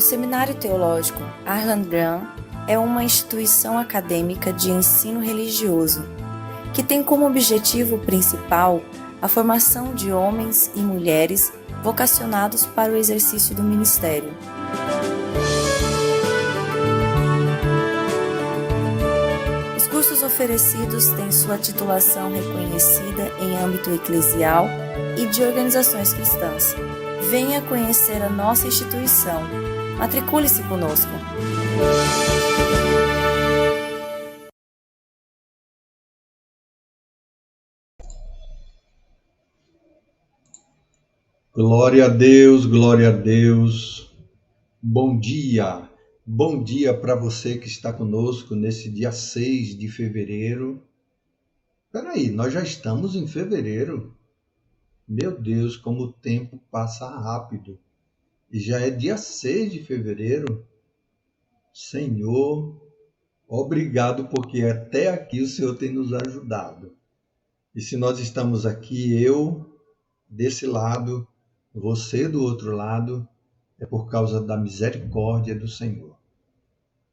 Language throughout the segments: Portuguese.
O Seminário Teológico Harlan Graham é uma instituição acadêmica de ensino religioso que tem como objetivo principal a formação de homens e mulheres vocacionados para o exercício do ministério. Os cursos oferecidos têm sua titulação reconhecida em âmbito eclesial e de organizações cristãs. Venha conhecer a nossa instituição. Matricule-se conosco. Glória a Deus, glória a Deus. Bom dia para você que está conosco nesse dia 6 de fevereiro. Peraí, nós já estamos em fevereiro? Meu Deus, como o tempo passa rápido. E já é dia 6 de fevereiro. Senhor, obrigado porque até aqui o Senhor tem nos ajudado. E se nós estamos aqui, eu desse lado, você do outro lado, é por causa da misericórdia do Senhor.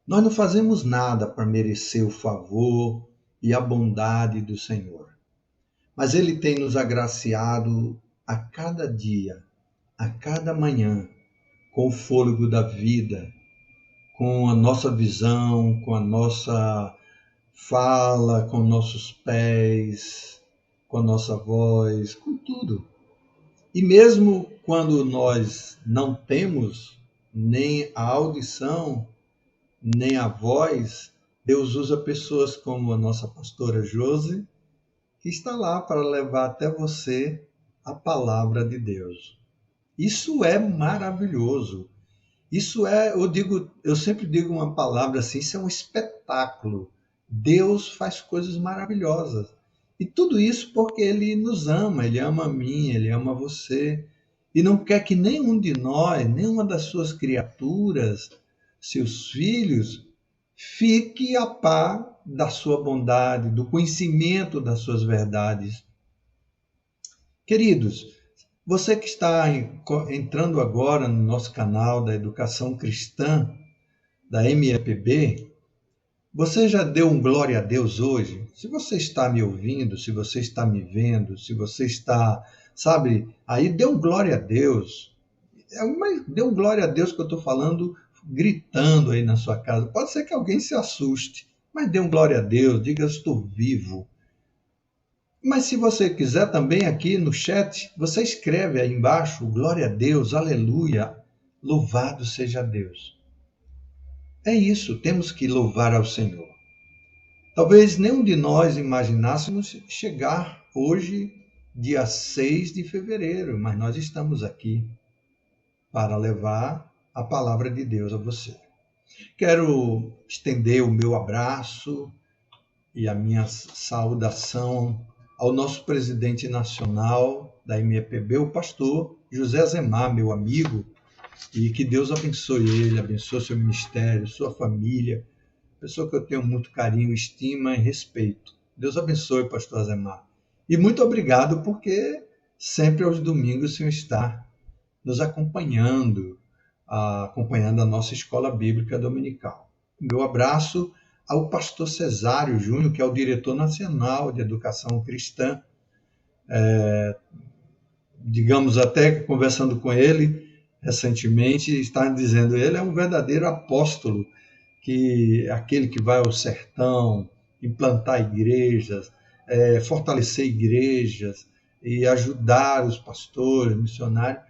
Nós não fazemos nada para merecer o favor e a bondade do Senhor. Mas Ele tem nos agraciado a cada dia, a cada manhã, com o fôlego da vida, com a nossa visão, com a nossa fala, com nossos pés, com a nossa voz, com tudo. E mesmo quando nós não temos nem a audição, nem a voz, Deus usa pessoas como a nossa pastora Josi, que está lá para levar até você a palavra de Deus. Isso é maravilhoso. Eu sempre digo uma palavra assim, isso é um espetáculo. Deus faz coisas maravilhosas. E tudo isso porque Ele nos ama, Ele ama a mim, Ele ama você. E não quer que nenhum de nós, nenhuma das suas criaturas, seus filhos, fique a par da sua bondade, do conhecimento das suas verdades. Queridos, você que está entrando agora no nosso canal da Educação Cristã, da MEPB, você já deu um glória a Deus hoje? Se você está me ouvindo, se você está me vendo, se você está, aí dê um glória a Deus. Dê um glória a Deus que eu estou falando, gritando aí na sua casa. Pode ser que alguém se assuste, mas dê um glória a Deus, diga eu estou vivo. Mas se você quiser também aqui no chat, você escreve aí embaixo, glória a Deus, aleluia, louvado seja Deus. É isso, temos que louvar ao Senhor. Talvez nenhum de nós imaginássemos chegar hoje, dia 6 de fevereiro, mas nós estamos aqui para levar a palavra de Deus a você. Quero estender o meu abraço e a minha saudação ao nosso presidente nacional da MEPB, o pastor José Zemar, meu amigo, e que Deus abençoe ele, abençoe seu ministério, sua família, pessoa que eu tenho muito carinho, estima e respeito. Deus abençoe, pastor Zemar. E muito obrigado porque sempre aos domingos o senhor está nos acompanhando a nossa escola bíblica dominical. Meu abraço ao pastor Cesário Júnior, que é o diretor nacional de educação cristã. Digamos, até conversando com ele recentemente, está dizendo que ele é um verdadeiro apóstolo, que é aquele que vai ao sertão, implantar igrejas, fortalecer igrejas e ajudar os pastores, missionários.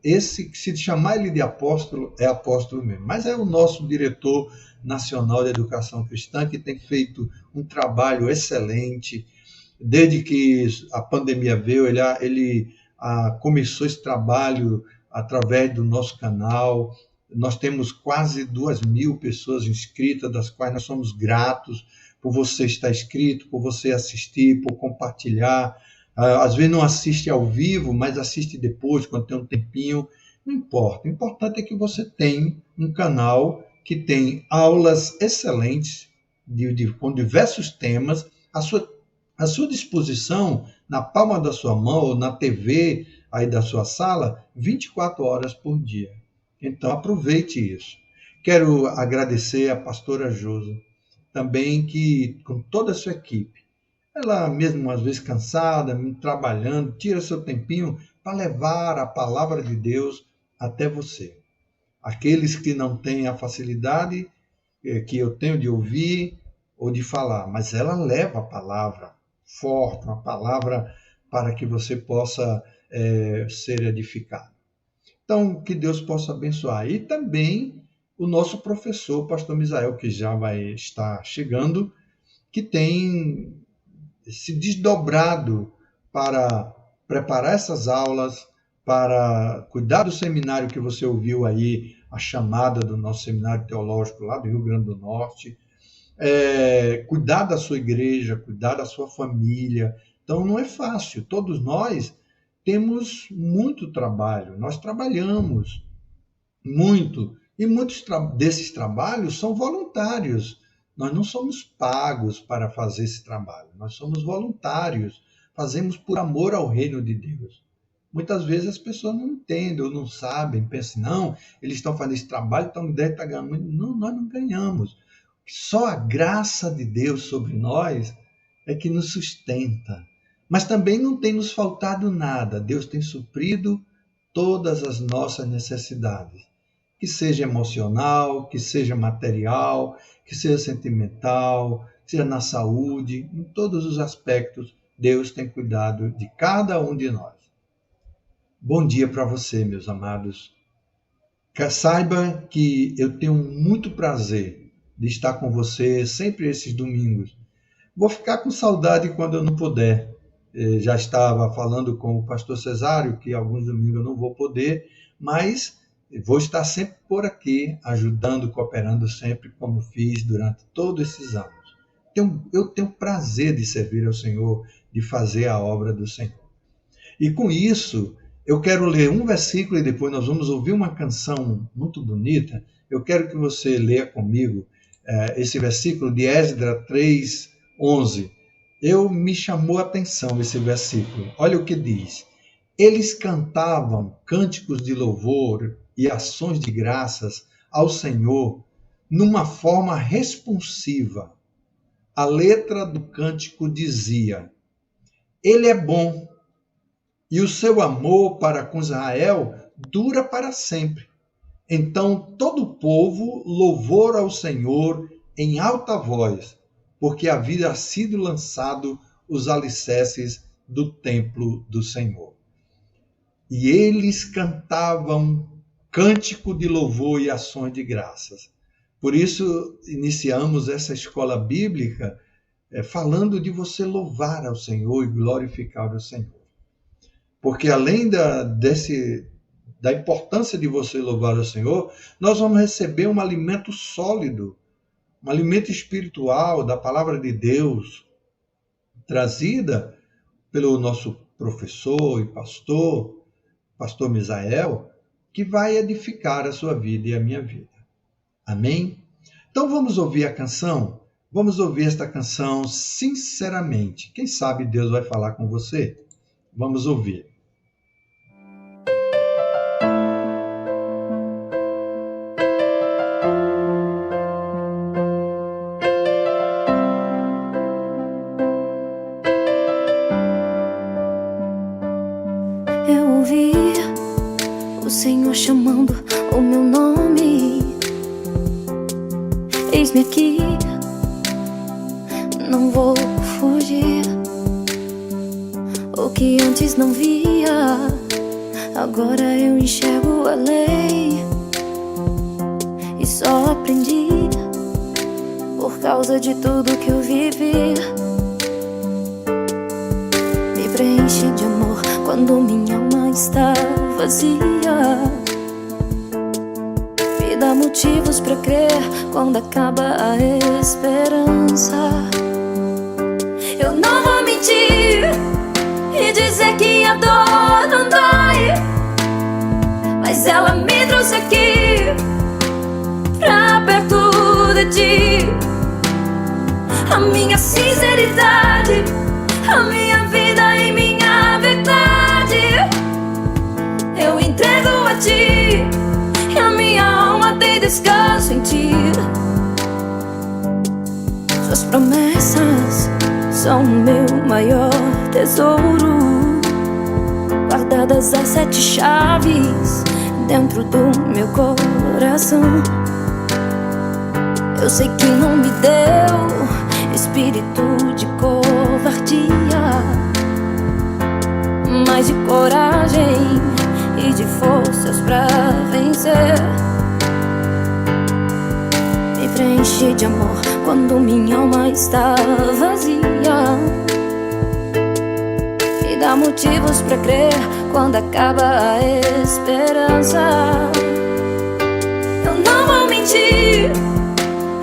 esse, se chamar ele de apóstolo, é apóstolo mesmo. Mas é o nosso diretor nacional de educação cristã, que tem feito um trabalho excelente. Desde que a pandemia veio, ele começou esse trabalho através do nosso canal. Nós temos quase 2.000 pessoas inscritas, das quais nós somos gratos por você estar inscrito, por você assistir, por compartilhar. Às vezes não assiste ao vivo, mas assiste depois, quando tem um tempinho. Não importa. O importante é que você tem um canal que tem aulas excelentes com diversos temas à sua disposição, na palma da sua mão ou na TV aí da sua sala, 24 horas por dia. Então, aproveite isso. Quero agradecer a pastora Josi, também que, com toda a sua equipe, ela mesmo às vezes cansada, trabalhando, tira seu tempinho para levar a palavra de Deus até você. Aqueles que não têm a facilidade que eu tenho de ouvir ou de falar, mas ela leva a palavra forte, uma palavra para que você possa ser edificado. Então, que Deus possa abençoar. E também o nosso professor, o pastor Misael, que já vai estar chegando, que tem se desdobrado para preparar essas aulas, para cuidar do seminário que você ouviu aí, a chamada do nosso seminário teológico lá do Rio Grande do Norte, cuidar da sua igreja, cuidar da sua família. Então, não é fácil. Todos nós temos muito trabalho, nós trabalhamos muito, e muitos desses trabalhos são voluntários. Nós não somos pagos para fazer esse trabalho, nós somos voluntários, fazemos por amor ao reino de Deus. Muitas vezes as pessoas não entendem ou não sabem, pensam, não, eles estão fazendo esse trabalho, então deve estar ganhando. Não, nós não ganhamos. Só a graça de Deus sobre nós é que nos sustenta. Mas também não tem nos faltado nada. Deus tem suprido todas as nossas necessidades. Que seja emocional, que seja material, que seja sentimental, que seja na saúde, em todos os aspectos, Deus tem cuidado de cada um de nós. Bom dia para você, meus amados. Saiba que eu tenho muito prazer de estar com você sempre esses domingos. Vou ficar com saudade quando eu não puder. Já estava falando com o pastor Cesário que alguns domingos eu não vou poder, mas vou estar sempre por aqui, ajudando, cooperando sempre, como fiz durante todos esses anos. Eu tenho prazer de servir ao Senhor, de fazer a obra do Senhor. E com isso, eu quero ler um versículo e depois nós vamos ouvir uma canção muito bonita. Eu quero que você leia comigo esse versículo de Esdras 3:11. Me chamou a atenção esse versículo. Olha o que diz. Eles cantavam cânticos de louvor e ações de graças ao Senhor numa forma responsiva. A letra do cântico dizia: Ele é bom e o seu amor para com Israel dura para sempre. Então todo o povo louvou ao Senhor em alta voz, porque havia sido lançado os alicerces do templo do Senhor. E eles cantavam cântico de louvor e ações de graças. Por isso, iniciamos essa escola bíblica falando de você louvar ao Senhor e glorificar o Senhor. Porque além da importância de você louvar ao Senhor, nós vamos receber um alimento sólido, um alimento espiritual da palavra de Deus, trazida pelo nosso professor e pastor Misael, que vai edificar a sua vida e a minha vida. Amém? Então vamos ouvir a canção? Vamos ouvir esta canção sinceramente. Quem sabe Deus vai falar com você? Vamos ouvir. Eu ouvi o Senhor chamando o meu nome. Eis-me aqui, não vou fugir. O que antes não via, Agora eu enxergo além e só aprendi por causa de tudo que eu vivi. Me preenche de amor quando minha alma está vazia. Me dá motivos pra crer quando acaba a esperança. Eu não vou mentir e dizer que a dor não dói, mas ela me trouxe aqui pra perto de ti. A minha sinceridade, a minha vida e minha verdade eu entrego a ti, e a minha alma tem descanso em ti. Suas promessas são o meu maior tesouro, guardadas as 7 chaves dentro do meu coração. Eu sei que não me deu espírito de covardia, mas de coragem e de forças pra vencer. Me preenche de amor quando minha alma está vazia. Me dá motivos pra crer quando acaba a esperança. Eu não vou mentir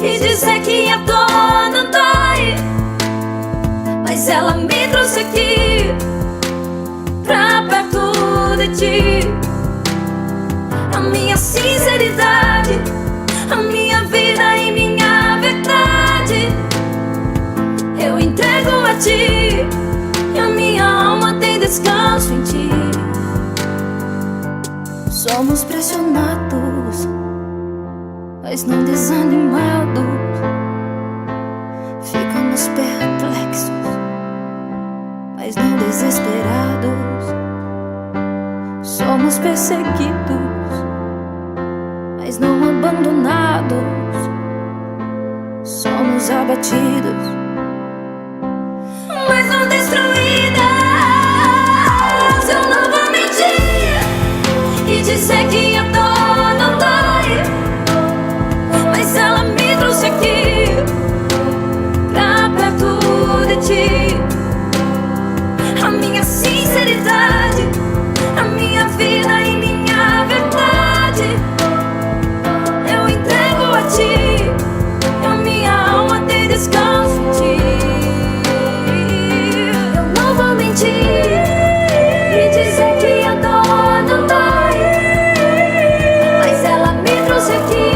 e dizer que a dor não dói, mas ela me trouxe aqui pra perto de ti. A minha sinceridade, a minha vida e minha verdade eu entrego a ti, e a minha alma tem descanso em ti. Somos pressionados, mas não desanimados. Ficamos perplexos, mas não desesperados. Somos perseguidos, mas não abandonados. Somos abatidos, mas não destruídos. Eu não vou mentir e dizer que a dor não dói, mas ela me trouxe aqui pra perto de ti. A minha sinceridade, a minha vida e minha verdade eu entrego a ti, e a minha alma tem descanso em ti. Eu não vou mentir e dizer que a dor não dói, mas ela me trouxe aqui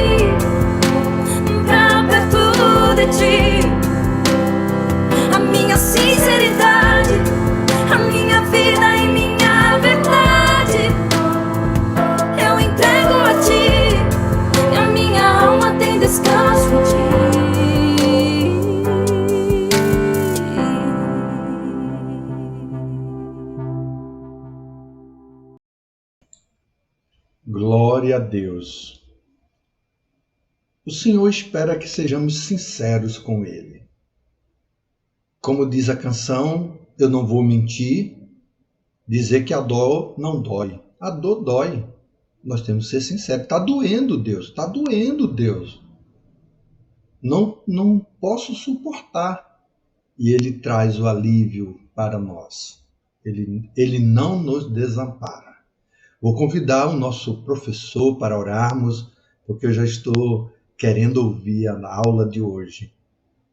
pra perto de ti. A minha sinceridade, a minha vida e minha verdade eu entrego a ti, e a minha alma tem descanso em ti. Glória a Deus. O Senhor espera que sejamos sinceros com Ele. Como diz a canção, eu não vou mentir, dizer que a dor não dói. A dor dói. Nós temos que ser sinceros. Está doendo, Deus. Está doendo, Deus. Não posso suportar. E Ele traz o alívio para nós. Ele não nos desampara. Vou convidar o nosso professor para orarmos, porque eu já estou querendo ouvir a aula de hoje.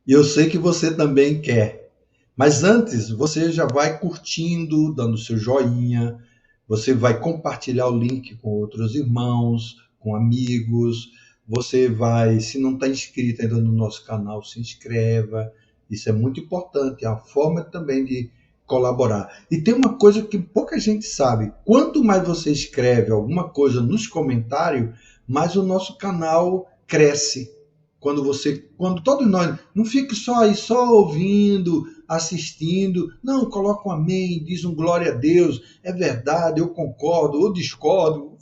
E eu sei que você também quer. Mas antes, você já vai curtindo, dando seu joinha, você vai compartilhar o link com outros irmãos, com amigos, você vai, se não está inscrito ainda no nosso canal, se inscreva. Isso é muito importante, é a forma também de colaborar. E tem uma coisa que pouca gente sabe, quanto mais você escreve alguma coisa nos comentários, mais o nosso canal cresce. Quando todos nós, não fique só aí, só ouvindo, assistindo, não, coloca um amém, diz um glória a Deus, é verdade, eu concordo, ou discordo,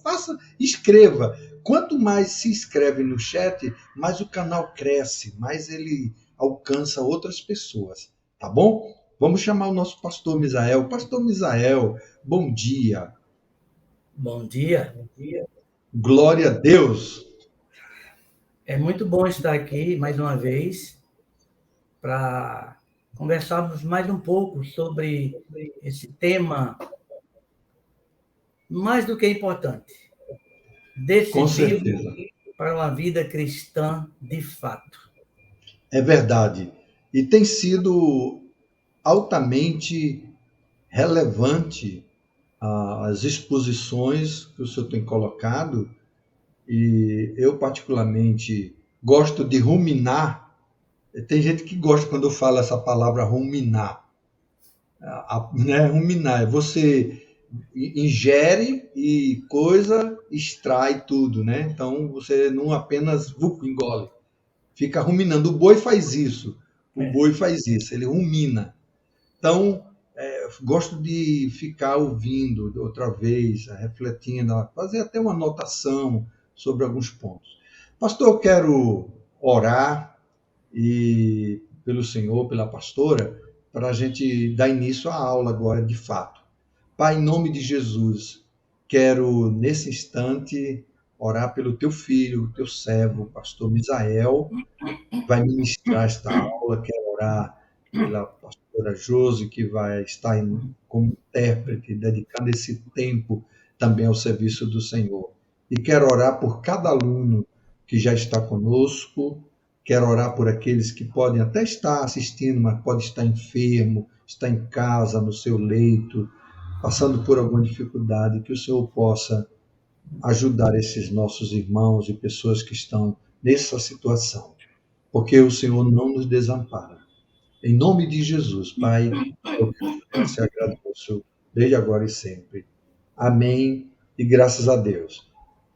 escreva. Quanto mais se inscreve no chat, mais o canal cresce, mais ele alcança outras pessoas, tá bom? Vamos chamar o nosso pastor Misael. Pastor Misael, bom dia. Bom dia. Glória a Deus. É muito bom estar aqui mais uma vez para conversarmos mais um pouco sobre esse tema mais do que importante, Com decisivo certeza. para uma vida cristã de fato. É verdade. E tem sido altamente relevante as exposições que o senhor tem colocado, e eu, particularmente, gosto de ruminar. Tem gente que gosta quando eu falo essa palavra ruminar. Né? Ruminar é você ingere e coisa extrai tudo, né? Então você não apenas engole, fica ruminando. O boi faz isso, ele rumina. Então, gosto de ficar ouvindo outra vez, refletindo, fazer até uma anotação sobre alguns pontos. Pastor, eu quero orar e pelo senhor, pela pastora, para a gente dar início à aula agora, de fato. Pai, em nome de Jesus, quero nesse instante orar pelo teu filho, teu servo, o pastor Misael, que vai ministrar esta aula. Quero orar pela pastora Josi, que vai estar como intérprete, dedicando esse tempo também ao serviço do Senhor. E quero orar por cada aluno que já está conosco. Quero orar por aqueles que podem até estar assistindo, mas pode estar enfermo, está em casa, no seu leito, passando por alguma dificuldade, que o Senhor possa ajudar esses nossos irmãos e pessoas que estão nessa situação, porque o Senhor não nos desampara. Em nome de Jesus, Pai, eu peço e agradeço desde agora e sempre. Amém e graças a Deus.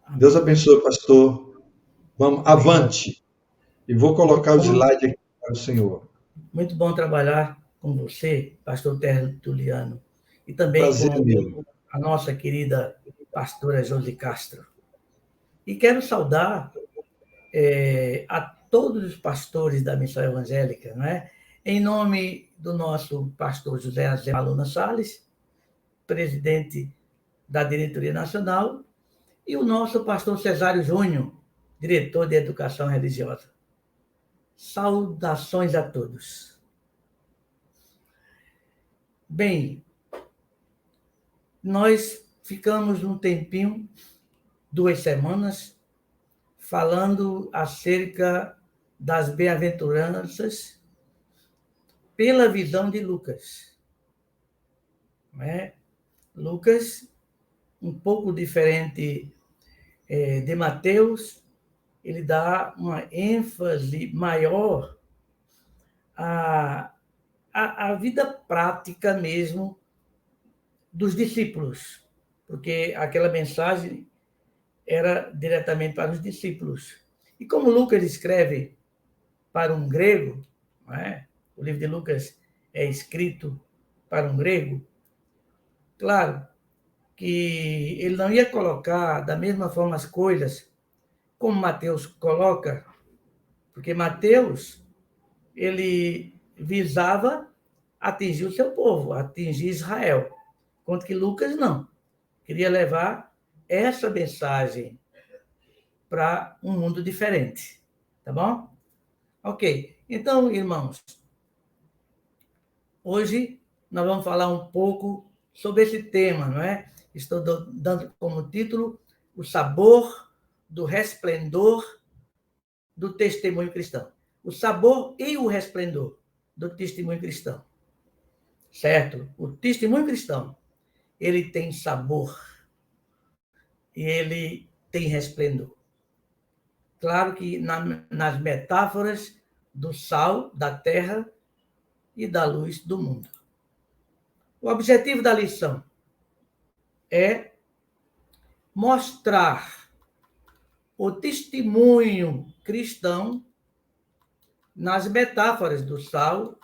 Amém. Deus abençoe, pastor. Vamos, avante. E vou colocar o slide aqui para o Senhor. Muito bom trabalhar com você, pastor Tertuliano, e também Prazer com mesmo. a nossa querida pastora Josi Castro. E quero saudar a todos os pastores da missão evangélica, né? Em nome do nosso pastor José Azé Maluna Salles, presidente da diretoria nacional, e o nosso pastor Cesário Júnior, diretor de educação religiosa. Saudações a todos. Bem, nós ficamos um tempinho, 2 semanas, falando acerca das bem-aventuranças pela visão de Lucas. Né? Lucas, um pouco diferente de Mateus, ele dá uma ênfase maior à vida prática mesmo dos discípulos, porque aquela mensagem era diretamente para os discípulos. E como Lucas escreve para um grego, não é? O livro de Lucas é escrito para um grego, claro que ele não ia colocar da mesma forma as coisas como Mateus coloca, porque Mateus, ele visava atingir o seu povo, atingir Israel, enquanto que Lucas não. Queria levar essa mensagem para um mundo diferente. Tá bom? Ok. Então, irmãos, hoje nós vamos falar um pouco sobre esse tema, não é? Estou dando como título o sabor do resplendor do testemunho cristão. O sabor e o resplendor do testemunho cristão. Certo? O testemunho cristão, ele tem sabor e ele tem resplendor. Claro que nas metáforas do sal, da terra e da luz do mundo. O objetivo da lição é mostrar o testemunho cristão nas metáforas do sal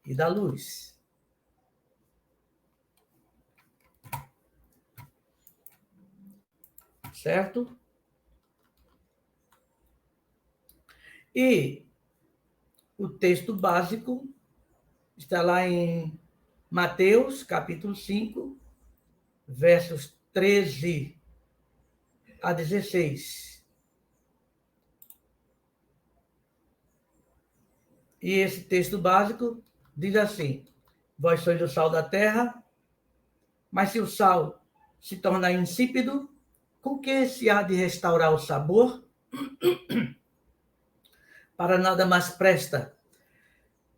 e da luz. Certo? E o texto básico está lá em Mateus, capítulo 5, versos 13 a 16. E esse texto básico diz assim: vós sois o sal da terra, mas se o sal se tornar insípido, com que se há de restaurar o sabor? Para nada mais presta,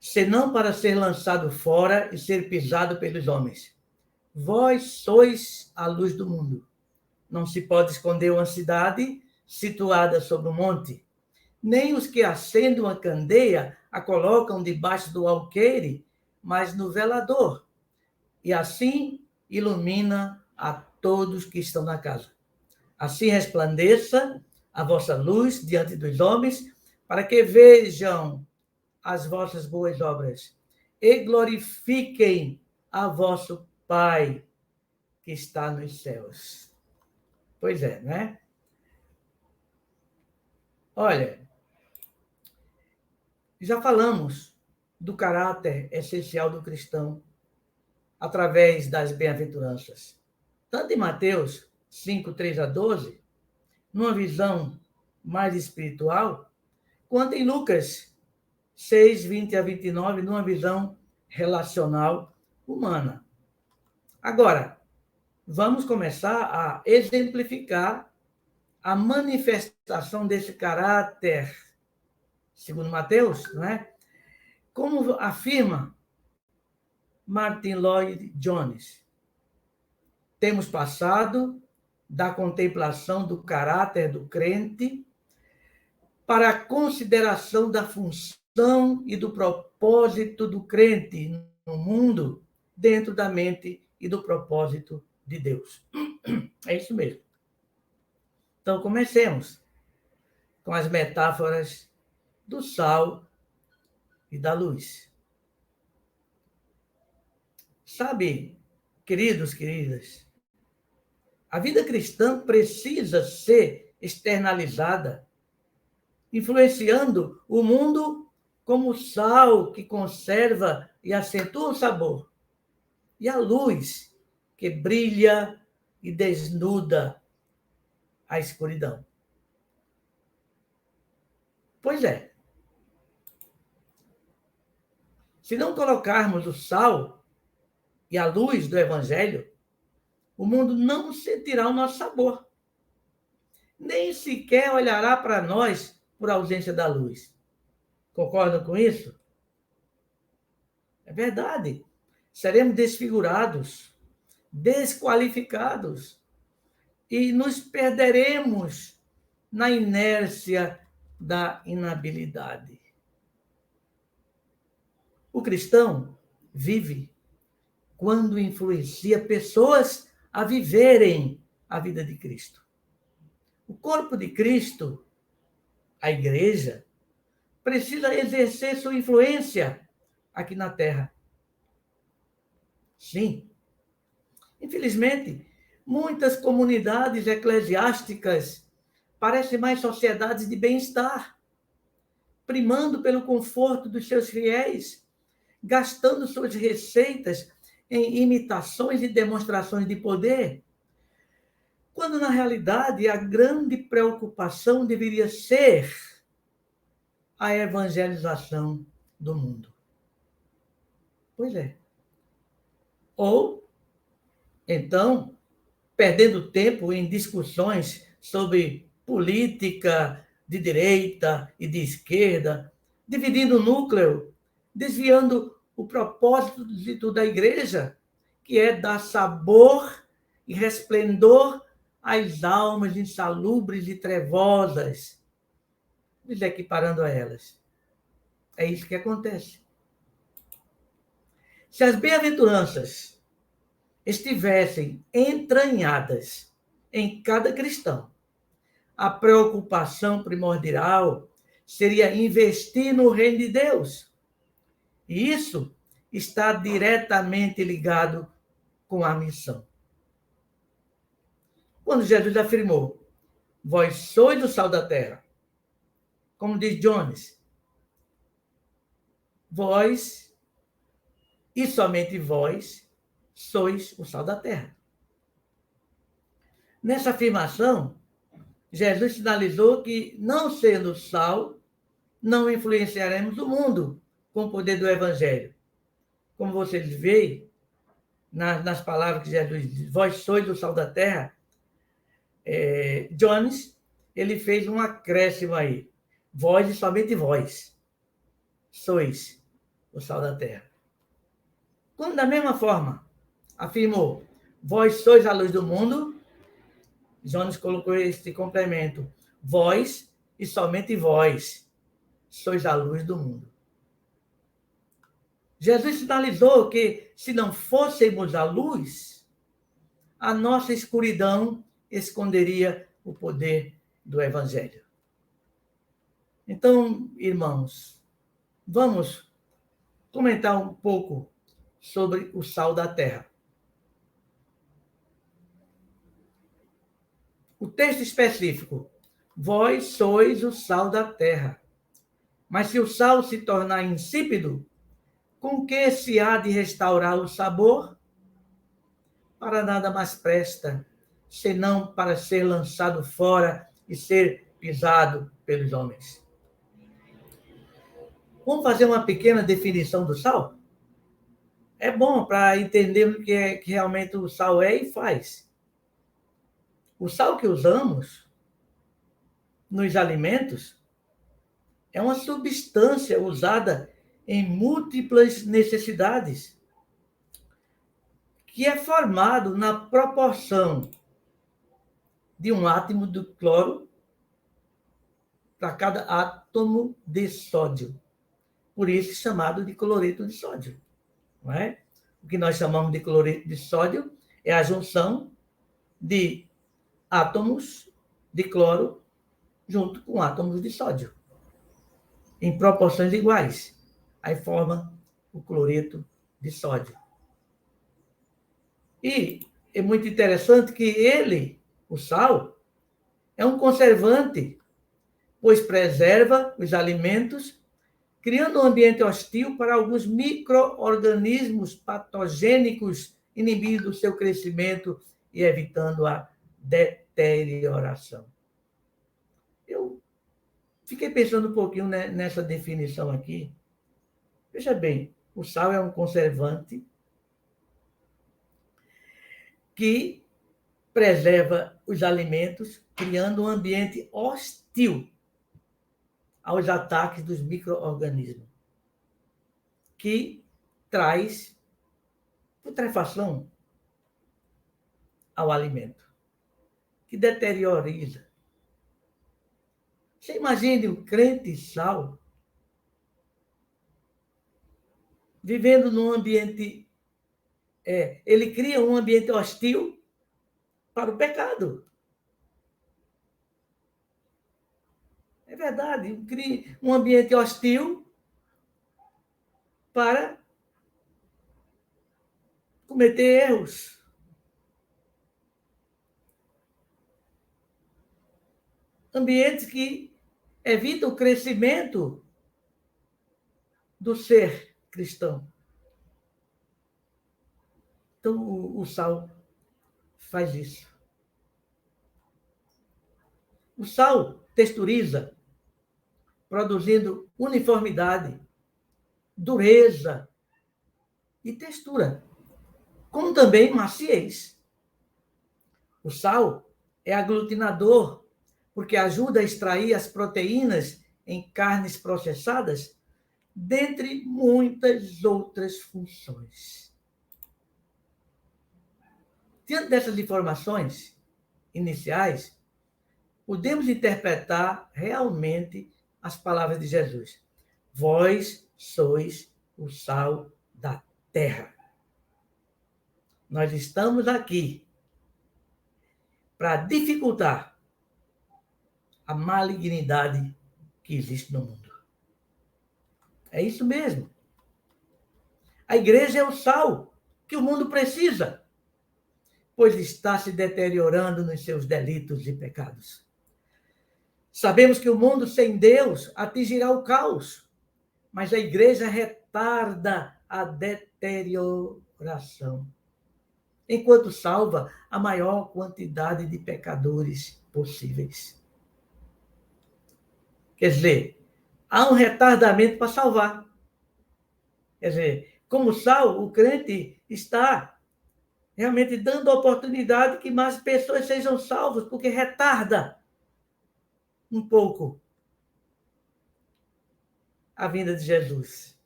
senão para ser lançado fora e ser pisado pelos homens. Vós sois a luz do mundo. Não se pode esconder uma cidade situada sobre um monte. Nem os que acendem uma candeia a colocam debaixo do alqueire, mas no velador. E assim ilumina a todos que estão na casa. Assim resplandeça a vossa luz diante dos homens, para que vejam as vossas boas obras e glorifiquem a vosso Pai que está nos céus. Pois é, né? Olha, já falamos do caráter essencial do cristão através das bem-aventuranças. Tanto em Mateus 5, 3 a 12, numa visão mais espiritual, quanto em Lucas 6, 20 a 29, numa visão relacional humana. Agora, vamos começar a exemplificar a manifestação desse caráter, segundo Mateus, não é? Como afirma Martin Lloyd Jones, temos passado da contemplação do caráter do crente para a consideração da função e do propósito do crente no mundo, dentro da mente e do propósito de Deus. É isso mesmo. Então, comecemos com as metáforas do sal e da luz. Sabe, queridos, queridas, a vida cristã precisa ser externalizada, influenciando o mundo como sal que conserva e acentua o sabor, e a luz que brilha e desnuda a escuridão. Pois é. Se não colocarmos o sal e a luz do Evangelho, o mundo não sentirá o nosso sabor. Nem sequer olhará para nós por ausência da luz. Concordam com isso? É verdade. Seremos desfigurados, desqualificados e nos perderemos na inércia da inabilidade. O cristão vive quando influencia pessoas a viverem a vida de Cristo. O corpo de Cristo, a igreja, precisa exercer sua influência aqui na Terra. Sim. Infelizmente, muitas comunidades eclesiásticas parecem mais sociedades de bem-estar, primando pelo conforto dos seus fiéis, gastando suas receitas em imitações e demonstrações de poder, quando, na realidade, a grande preocupação deveria ser a evangelização do mundo. Pois é. Ou, então, perdendo tempo em discussões sobre política de direita e de esquerda, dividindo o núcleo, desviando o propósito da igreja, que é dar sabor e resplendor às almas insalubres e trevosas, nos equiparando a elas. É isso que acontece. Se as bem-aventuranças estivessem entranhadas em cada cristão, a preocupação primordial seria investir no reino de Deus. E isso está diretamente ligado com a missão. Quando Jesus afirmou, vós sois o sal da terra, como diz Jones, vós e somente vós sois o sal da terra. Nessa afirmação, Jesus sinalizou que, não sendo sal, não influenciaremos o mundo com o poder do Evangelho. Como vocês veem, nas palavras que Jesus diz, vós sois o sal da terra, Jones, ele fez um acréscimo aí. Vós e somente vós sois o sal da terra. Quando, da mesma forma, afirmou, vós sois a luz do mundo, Jones colocou este complemento, vós e somente vós sois a luz do mundo. Jesus sinalizou que, se não fôssemos a luz, a nossa escuridão esconderia o poder do Evangelho. Então, irmãos, vamos comentar um pouco sobre o sal da terra. O texto específico, vós sois o sal da terra. Mas se o sal se tornar insípido, com que se há de restaurar o sabor? Para nada mais presta, senão para ser lançado fora e ser pisado pelos homens. Vamos fazer uma pequena definição do sal? É bom para entender o que realmente o sal é e faz. O sal que usamos nos alimentos é uma substância usada em múltiplas necessidades, que é formado na proporção de um átomo de cloro para cada átomo de sódio. Por isso chamado de cloreto de sódio. Não é? O que nós chamamos de cloreto de sódio é a junção de átomos de cloro junto com átomos de sódio, em proporções iguais. Aí forma o cloreto de sódio. E é muito interessante que ele, o sal, é um conservante, pois preserva os alimentos, criando um ambiente hostil para alguns micro-organismos patogênicos, inibindo o seu crescimento e evitando a deterioração. Eu fiquei pensando um pouquinho nessa definição aqui. Veja bem, o sal é um conservante que preserva os alimentos, criando um ambiente hostil aos ataques dos micro-organismos, que traz putrefação ao alimento, que deterioriza. Você imagine o crente sal vivendo num ambiente... ele cria um ambiente hostil para o pecado. É verdade, cria um ambiente hostil para cometer erros. Ambientes que evitam o crescimento do ser cristão. Então, o sal faz isso. O sal texturiza, produzindo uniformidade, dureza e textura, como também maciez. O sal é aglutinador, porque ajuda a extrair as proteínas em carnes processadas, dentre muitas outras funções. Diante dessas informações iniciais, podemos interpretar realmente as palavras de Jesus. Vós sois o sal da terra. Nós estamos aqui para dificultar a malignidade que existe no mundo. É isso mesmo. A igreja é o sal que o mundo precisa, pois está se deteriorando nos seus delitos e pecados. Sabemos que o mundo sem Deus atingirá o caos, mas a igreja retarda a deterioração. enquanto salva a maior quantidade de pecadores possíveis. Quer dizer, há um retardamento para salvar. Quer dizer, como sal, o crente está realmente dando a oportunidade que mais pessoas sejam salvas, porque retarda um pouco a vinda de Jesus.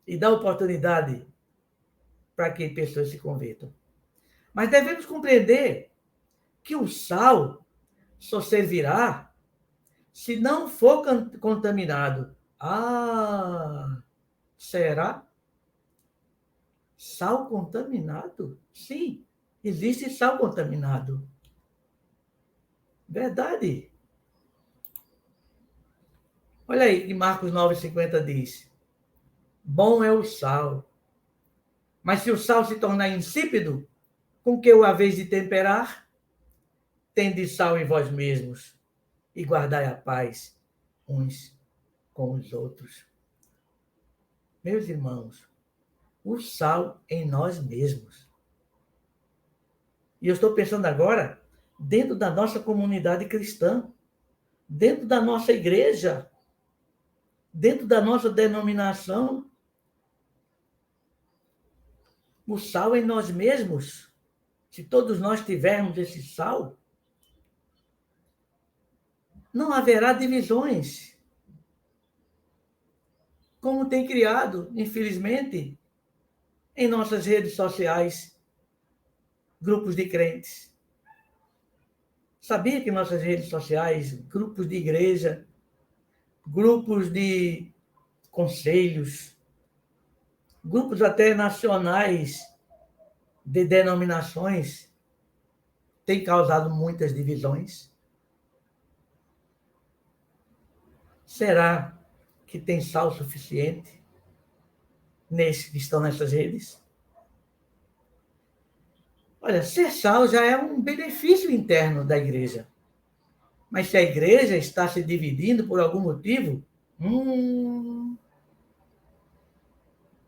E dá oportunidade para que pessoas se convertam. Mas devemos compreender que o sal só servirá se não for contaminado. Ah, será? Sal contaminado? Sim, existe sal contaminado. Verdade. Olha aí, que Marcos 9,50 diz: bom é o sal, mas se o sal se tornar insípido, com que o haveis de temperar? Tende sal em vós mesmos e guardai a paz uns com os outros. Meus irmãos, o sal em nós mesmos. E eu estou pensando agora dentro da nossa comunidade cristã, dentro da nossa igreja, dentro da nossa denominação. O sal em nós mesmos. Se todos nós tivermos esse sal, não haverá divisões, como tem criado, infelizmente, em nossas redes sociais, grupos de crentes. Sabia que nossas redes sociais, grupos de igreja, grupos de conselhos, grupos até nacionais de denominações, têm causado muitas divisões? Será que tem sal suficiente nesses que estão nessas redes? Olha, ser sal já é um benefício interno da igreja. Mas se a igreja está se dividindo por algum motivo,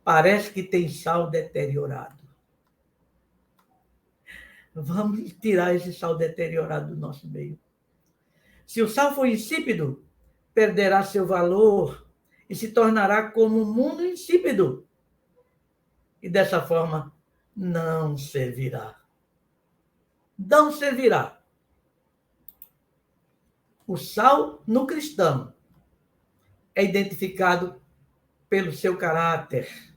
parece que tem sal deteriorado. Vamos tirar esse sal deteriorado do nosso meio. Se o sal for insípido, perderá seu valor e se tornará como um mundo insípido. E dessa forma, não servirá. Não servirá. O sal no cristão é identificado pelo seu caráter,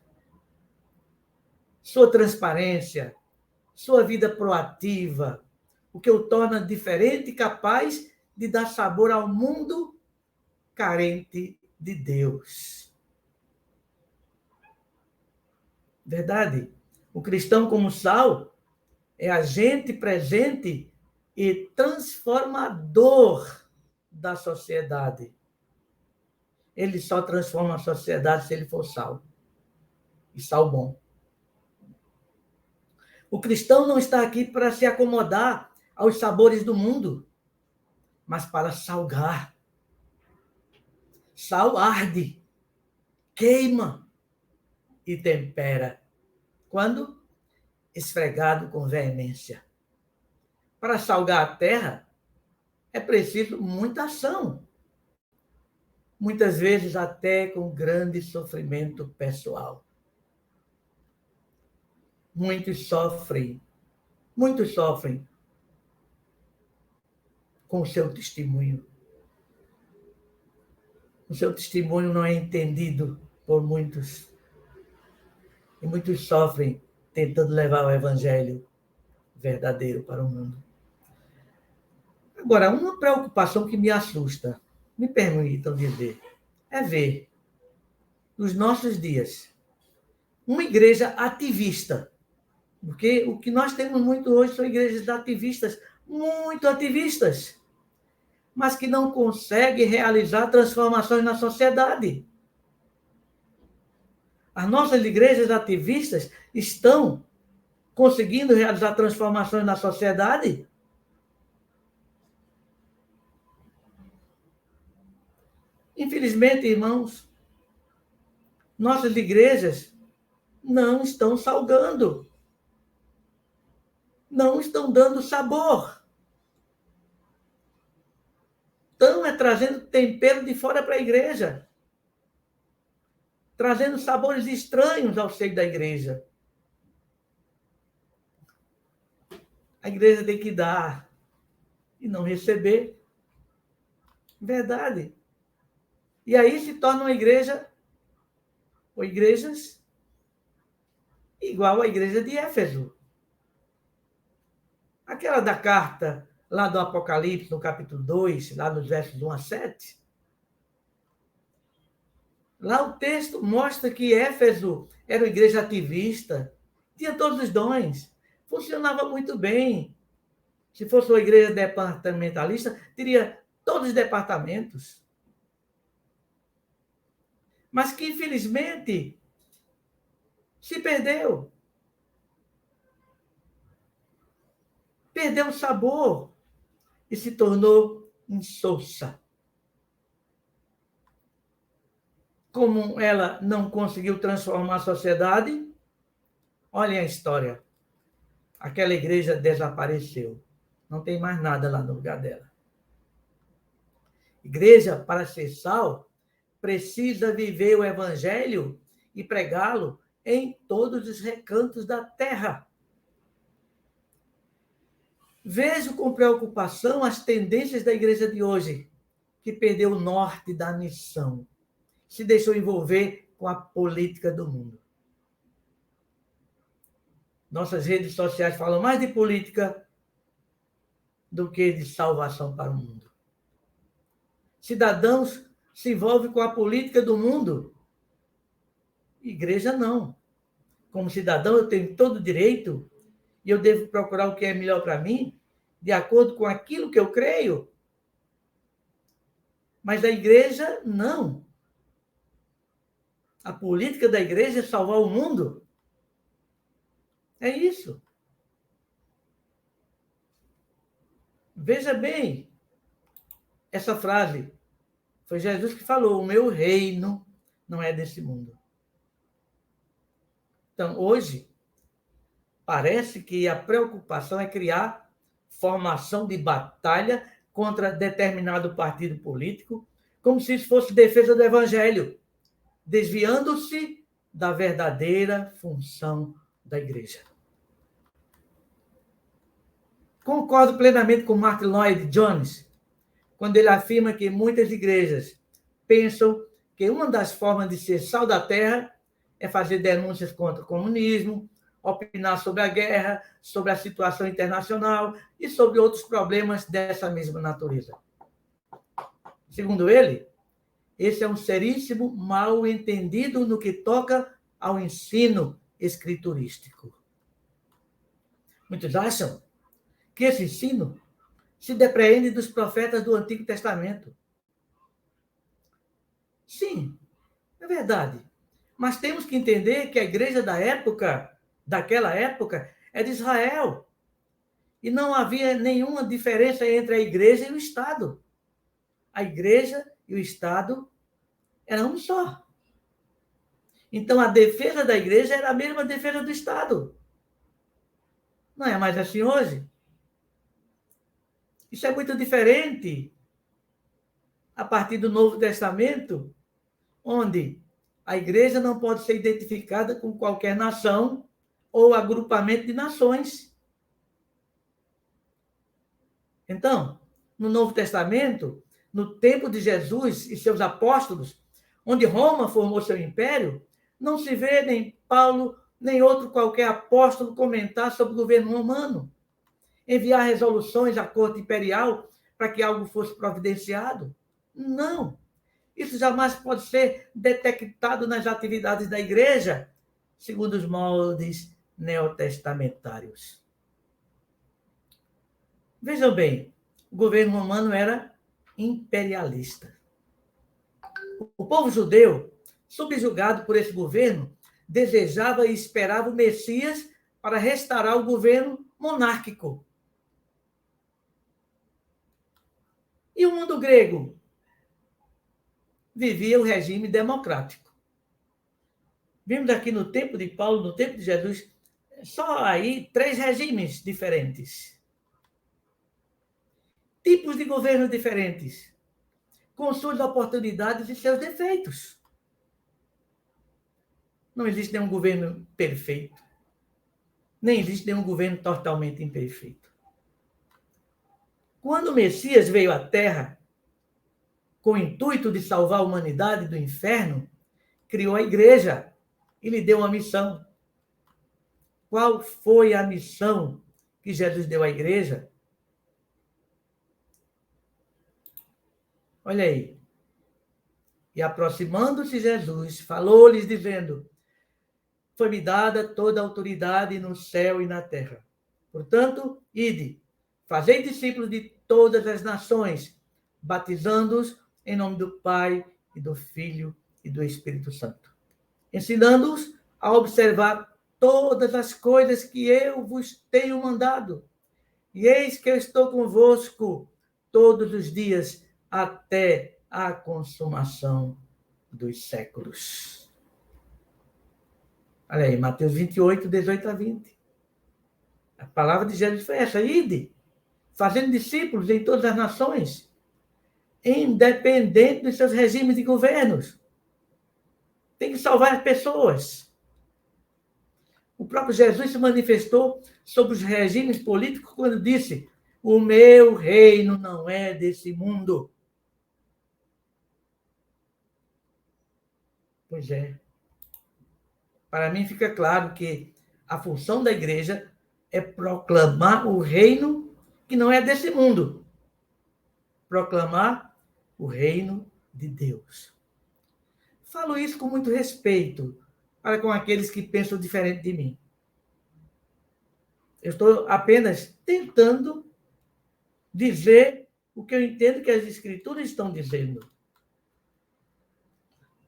sua transparência, sua vida proativa, o que o torna diferente e capaz de dar sabor ao mundo carente de Deus. Verdade? O cristão como sal é agente presente e transformador da sociedade. Ele só transforma a sociedade se ele for sal. E sal bom. O cristão não está aqui para se acomodar aos sabores do mundo, mas para salgar. Sal arde, queima e tempera. Quando? Esfregado com veemência. Para salgar a terra, é preciso muita ação. Muitas vezes até com grande sofrimento pessoal. Muitos sofrem com o seu testemunho. O seu testemunho não é entendido por muitos. E muitos sofrem tentando levar o evangelho verdadeiro para o mundo. Agora, uma preocupação que me assusta, me permitam dizer, é ver, nos nossos dias, uma igreja ativista. Porque o que nós temos muito hoje são igrejas ativistas, muito ativistas, mas que não conseguem realizar transformações na sociedade. As nossas igrejas ativistas estão conseguindo realizar transformações na sociedade? Infelizmente, irmãos, nossas igrejas não estão salgando. não estão dando sabor. Estão trazendo tempero de fora para a igreja, trazendo sabores estranhos ao seio da igreja. A igreja tem que dar e não receber. Verdade. E aí se torna uma igreja, ou igrejas, igual à igreja de Éfeso. Aquela da carta lá do Apocalipse, no capítulo 2, lá nos versos 1 a 7. Lá o texto mostra que Éfeso era uma igreja ativista, tinha todos os dons, funcionava muito bem. Se fosse uma igreja departamentalista, teria todos os departamentos. Mas que, infelizmente, se perdeu. Perdeu o sabor e se tornou insossa. Como ela não conseguiu transformar a sociedade, olhem a história. Aquela igreja desapareceu. Não tem mais nada lá no lugar dela. Igreja, para ser sal, precisa viver o evangelho e pregá-lo em todos os recantos da terra. Vejo com preocupação as tendências da igreja de hoje, que perdeu o norte da missão, se deixou envolver com a política do mundo. Nossas redes sociais falam mais de política do que de salvação para o mundo. Cidadãos se envolvem com a política do mundo. Igreja não. Como cidadão, eu tenho todo o direito e eu devo procurar o que é melhor para mim, de acordo com aquilo que eu creio. Mas a igreja, não. A política da igreja é salvar o mundo. É isso. Veja bem essa frase. Foi Jesus que falou: o meu reino não é desse mundo. Então, hoje, parece que a preocupação é criar formação de batalha contra determinado partido político, como se isso fosse defesa do evangelho, desviando-se da verdadeira função da igreja. Concordo plenamente com Martin Lloyd-Jones, quando ele afirma que muitas igrejas pensam que uma das formas de ser sal da terra é fazer denúncias contra o comunismo, opinar sobre a guerra, sobre a situação internacional e sobre outros problemas dessa mesma natureza. Segundo ele, esse é um seríssimo mal entendido no que toca ao ensino escriturístico. Muitos acham que esse ensino se depreende dos profetas do Antigo Testamento. Sim, é verdade. Mas temos que entender que a igreja daquela época, é de Israel. E não havia nenhuma diferença entre a igreja e o Estado. A igreja e o Estado eram um só. Então, a defesa da igreja era a mesma defesa do Estado. Não é mais assim hoje? Isso é muito diferente a partir do Novo Testamento, onde a igreja não pode ser identificada com qualquer nação ou agrupamento de nações. Então, no Novo Testamento, no tempo de Jesus e seus apóstolos, onde Roma formou seu império, não se vê nem Paulo, nem outro qualquer apóstolo comentar sobre o governo romano, enviar resoluções à corte imperial para que algo fosse providenciado. Não. Isso jamais pode ser detectado nas atividades da igreja, segundo os moldes neotestamentários. Vejam bem, o governo romano era imperialista. O povo judeu, subjugado por esse governo, desejava e esperava o Messias para restaurar o governo monárquico. E o mundo grego vivia o regime democrático. Vimos aqui no tempo de Paulo, no tempo de Jesus, Só aí 3 regimes diferentes. Tipos de governo diferentes, com suas oportunidades e seus defeitos. Não existe nenhum governo perfeito. Nem existe nenhum governo totalmente imperfeito. Quando o Messias veio à Terra, com o intuito de salvar a humanidade do inferno, criou a igreja e lhe deu uma missão. Qual foi a missão que Jesus deu à igreja? Olha aí. E aproximando-se Jesus, falou-lhes dizendo: foi-me dada toda a autoridade no céu e na terra. Portanto, ide, fazei discípulos de todas as nações, batizando-os em nome do Pai e do Filho e do Espírito Santo, ensinando-os a observar todas as coisas que eu vos tenho mandado. E eis que eu estou convosco todos os dias até a consumação dos séculos. Olha aí, Mateus 28, 18 a 20. A palavra de Jesus foi essa: ide, fazendo discípulos em todas as nações, independente dos seus regimes de governos. Tem que salvar as pessoas. O próprio Jesus se manifestou sobre os regimes políticos quando disse: o meu reino não é desse mundo. Pois é. Para mim fica claro que a função da igreja é proclamar o reino que não é desse mundo. Proclamar o reino de Deus. Falo isso com muito respeito para com aqueles que pensam diferente de mim. Eu estou apenas tentando dizer o que eu entendo que as Escrituras estão dizendo.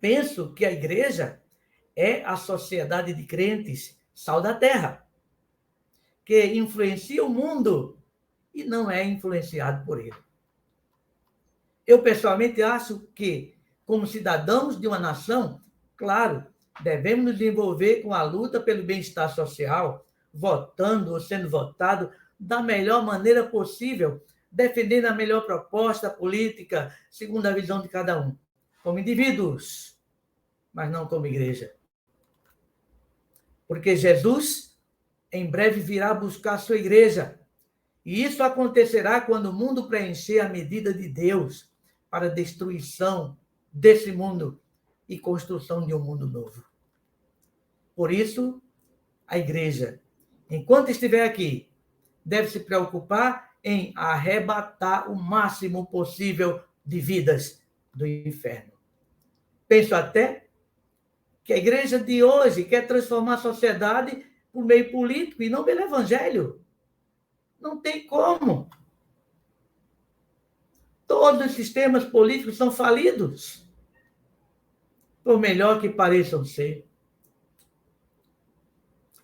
Penso que a igreja é a sociedade de crentes, sal da terra, que influencia o mundo e não é influenciado por ele. Eu, pessoalmente, acho que, como cidadãos de uma nação, claro, devemos nos envolver com a luta pelo bem-estar social, votando ou sendo votado da melhor maneira possível, defendendo a melhor proposta política, segundo a visão de cada um, como indivíduos, mas não como igreja. Porque Jesus, em breve, virá buscar a sua igreja. E isso acontecerá quando o mundo preencher a medida de Deus para a destruição desse mundo e construção de um mundo novo. Por isso, a igreja, enquanto estiver aqui, deve se preocupar em arrebatar o máximo possível de vidas do inferno. Penso até que a igreja de hoje quer transformar a sociedade por meio político e não pelo evangelho. Não tem como. Todos os sistemas políticos são falidos, por melhor que pareçam ser.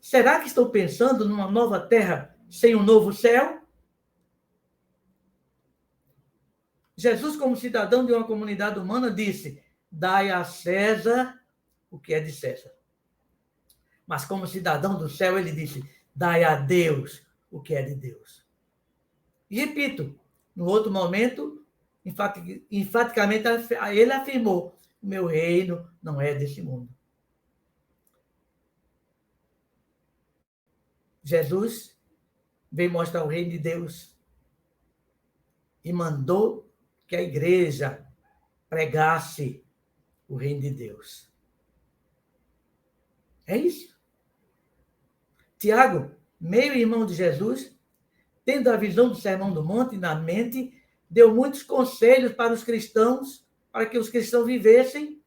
Será que estou pensando numa nova terra sem um novo céu? Jesus, como cidadão de uma comunidade humana, disse: dai a César o que é de César. Mas como cidadão do céu, ele disse: dai a Deus o que é de Deus. E repito, no outro momento, enfaticamente, ele afirmou: o meu reino não é desse mundo. Jesus veio mostrar o reino de Deus e mandou que a igreja pregasse o reino de Deus. É isso. Tiago, meio-irmão de Jesus, tendo a visão do Sermão do Monte na mente, deu muitos conselhos para os cristãos, para que os cristãos vivessem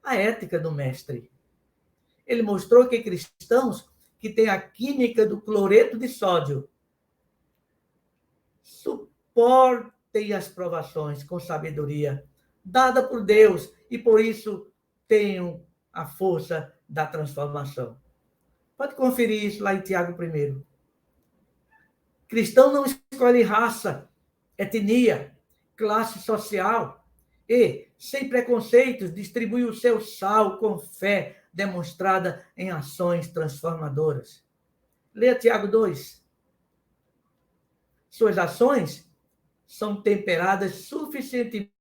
a ética do Mestre. Ele mostrou que cristãos que têm a química do cloreto de sódio suportem as provações com sabedoria, dada por Deus, e por isso tenham a força da transformação. Pode conferir isso lá em Tiago 1. Cristão não escolhe raça, etnia, classe social e, sem preconceitos, distribui o seu sal com fé demonstrada em ações transformadoras. Leia Tiago 2. Suas ações são temperadas suficientemente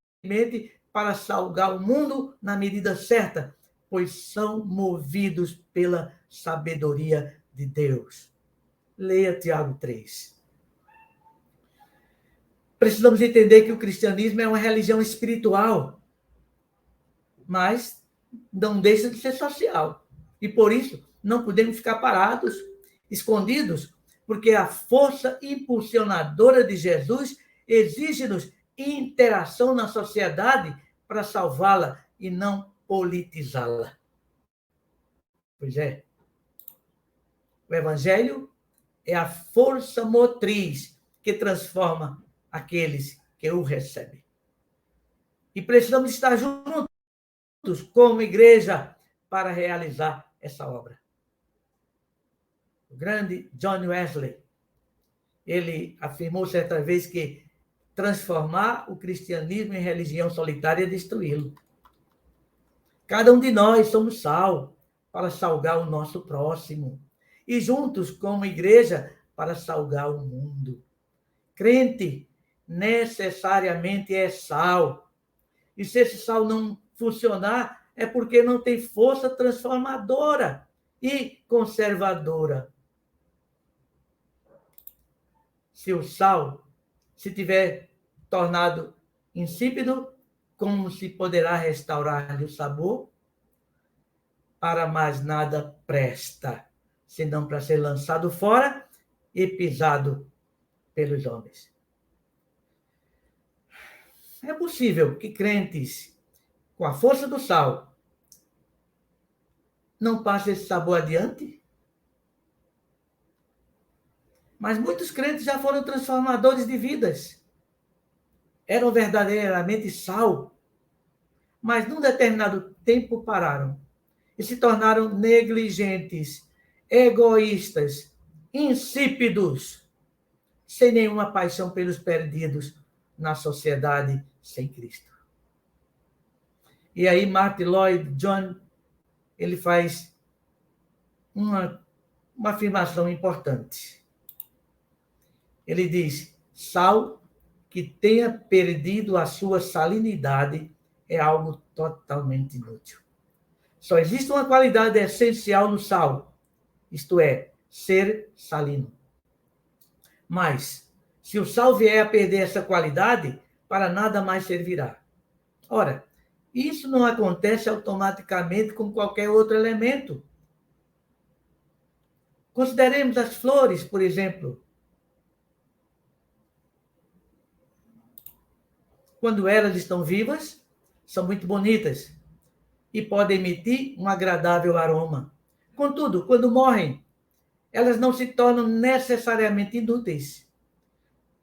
para salgar o mundo na medida certa, pois são movidos pela sabedoria de Deus. Leia Tiago 3. Precisamos entender que o cristianismo é uma religião espiritual, mas não deixa de ser social. E por isso, não podemos ficar parados, escondidos, porque a força impulsionadora de Jesus exige-nos interação na sociedade para salvá-la e não politizá-la. Pois é. O Evangelho é a força motriz que transforma aqueles que o recebem. E precisamos estar juntos como igreja para realizar essa obra. O grande John Wesley, ele afirmou certa vez que transformar o cristianismo em religião solitária é destruí-lo. Cada um de nós somos sal para salgar o nosso próximo e juntos como igreja para salgar o mundo. Crente necessariamente é sal. E se esse sal não funcionar, é porque não tem força transformadora e conservadora. Se o sal se tiver tornado insípido, como se poderá restaurar-lhe o sabor? Para mais nada presta, senão para ser lançado fora e pisado pelos homens. É possível que crentes, com a força do sal, não passem esse sabor adiante? Mas muitos crentes já foram transformadores de vidas. Eram verdadeiramente sal, mas num determinado tempo pararam e se tornaram negligentes, egoístas, insípidos, sem nenhuma paixão pelos perdidos na sociedade sem Cristo. E aí Martin Lloyd Jones, ele faz uma afirmação importante. Ele diz: sal que tenha perdido a sua salinidade é algo totalmente inútil. Só existe uma qualidade essencial no sal, isto é, ser salino. Mas, se o sal vier a perder essa qualidade, para nada mais servirá. Ora, isso não acontece automaticamente com qualquer outro elemento. Consideremos as flores, por exemplo. Quando elas estão vivas, são muito bonitas e podem emitir um agradável aroma. Contudo, quando morrem, elas não se tornam necessariamente inúteis.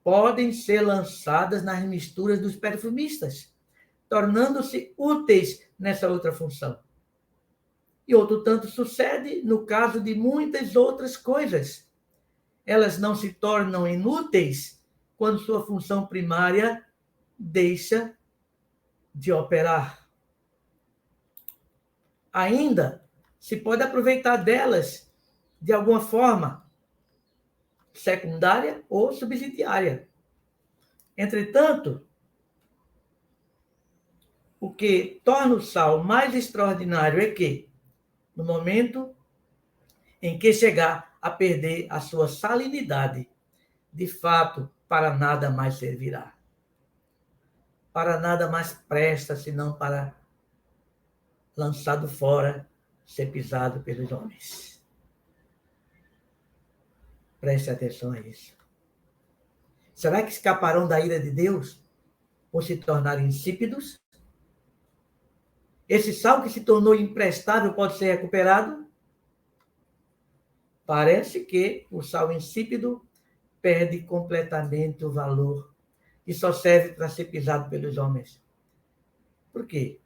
Podem ser lançadas nas misturas dos perfumistas, tornando-se úteis nessa outra função. E outro tanto sucede no caso de muitas outras coisas. Elas não se tornam inúteis quando sua função primária deixa de operar. Ainda se pode aproveitar delas de alguma forma, secundária ou subsidiária. Entretanto, o que torna o sal mais extraordinário é que, no momento em que chegar a perder a sua salinidade, de fato, para nada mais servirá. Para nada mais presta, senão para, lançado fora, ser pisado pelos homens. Preste atenção a isso. Será que escaparão da ira de Deus por se tornarem insípidos? Esse sal que se tornou imprestável pode ser recuperado? Parece que o sal insípido perde completamente o valor e só serve para ser pisado pelos homens. Por quê?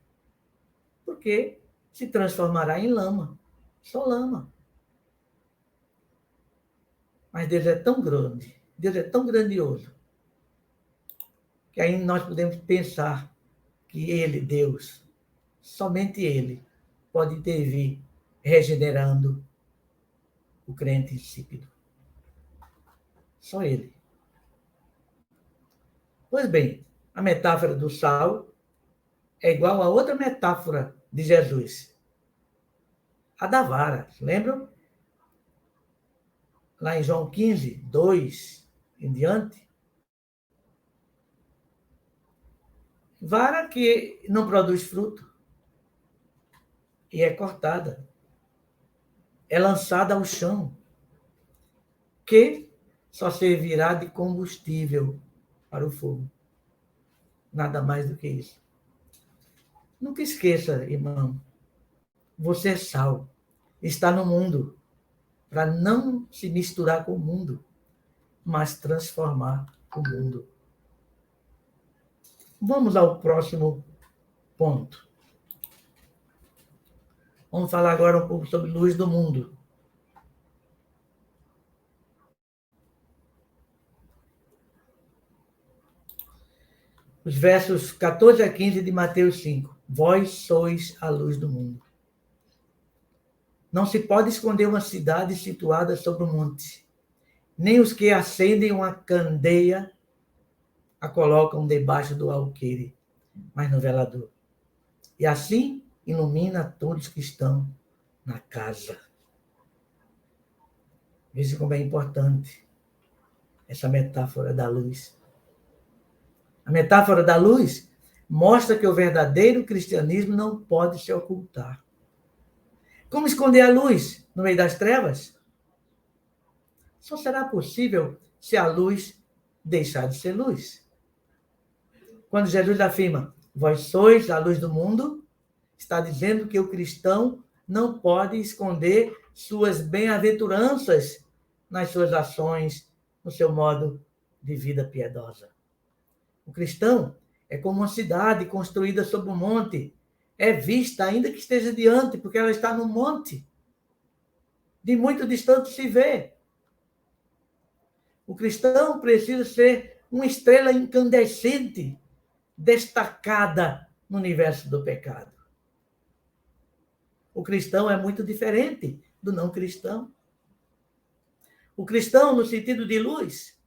Porque se transformará em lama, só lama. Mas Deus é tão grande, Deus é tão grandioso, que aí nós podemos pensar que Ele, Deus, somente Ele, pode intervir regenerando o crente insípido. Só ele. Pois bem, a metáfora do sal é igual a outra metáfora de Jesus, a da vara. Lembram? Lá em João 15, 2 em diante. Vara que não produz fruto e é cortada, é lançada ao chão, que só servirá de combustível para o fogo. Nada mais do que isso. Nunca esqueça, irmão, você é sal, está no mundo, para não se misturar com o mundo, mas transformar o mundo. Vamos ao próximo ponto. Vamos falar agora um pouco sobre luz do mundo. Os versos 14 a 15 de Mateus 5. Vós sois a luz do mundo. Não se pode esconder uma cidade situada sobre um monte, nem os que acendem uma candeia a colocam debaixo do alqueire, mas no velador. E assim ilumina todos que estão na casa. Veja como é importante essa metáfora da luz. A metáfora da luz mostra que o verdadeiro cristianismo não pode se ocultar. Como esconder a luz no meio das trevas? Só será possível se a luz deixar de ser luz. Quando Jesus afirma, vós sois a luz do mundo, está dizendo que o cristão não pode esconder suas bem-aventuranças nas suas ações, no seu modo de vida piedosa. O cristão é como uma cidade construída sobre um monte. É vista, ainda que esteja diante, porque ela está no monte. De muito distante se vê. O cristão precisa ser uma estrela incandescente, destacada no universo do pecado. O cristão é muito diferente do não cristão. O cristão, no sentido de luz,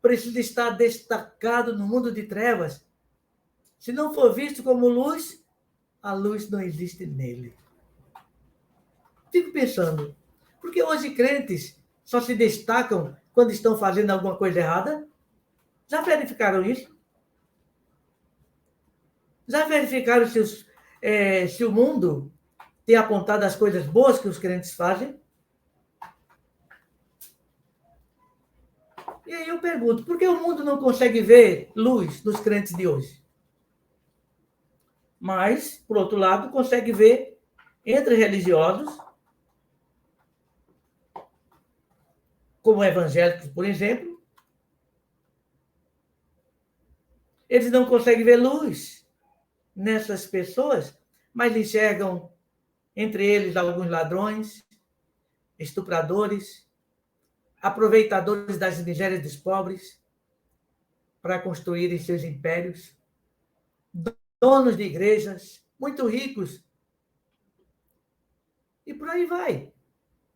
precisa estar destacado no mundo de trevas. Se não for visto como luz, a luz não existe nele. Fico pensando, por que hoje crentes só se destacam quando estão fazendo alguma coisa errada? Já verificaram isso? Já verificaram se o mundo tem apontado as coisas boas que os crentes fazem? E aí eu pergunto, por que o mundo não consegue ver luz nos crentes de hoje? Mas, por outro lado, consegue ver entre religiosos, como evangélicos, por exemplo, eles não conseguem ver luz nessas pessoas, mas enxergam entre eles alguns ladrões, estupradores, aproveitadores das misérias dos pobres para construírem seus impérios, donos de igrejas, muito ricos. E por aí vai.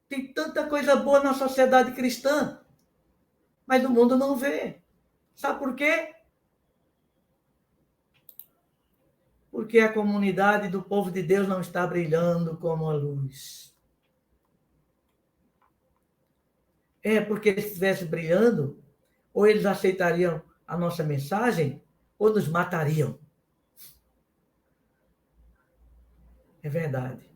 Tem tanta coisa boa na sociedade cristã, mas o mundo não vê. Sabe por quê? Porque a comunidade do povo de Deus não está brilhando como a luz. Porque se estivesse brilhando, ou eles aceitariam a nossa mensagem, ou nos matariam. É verdade.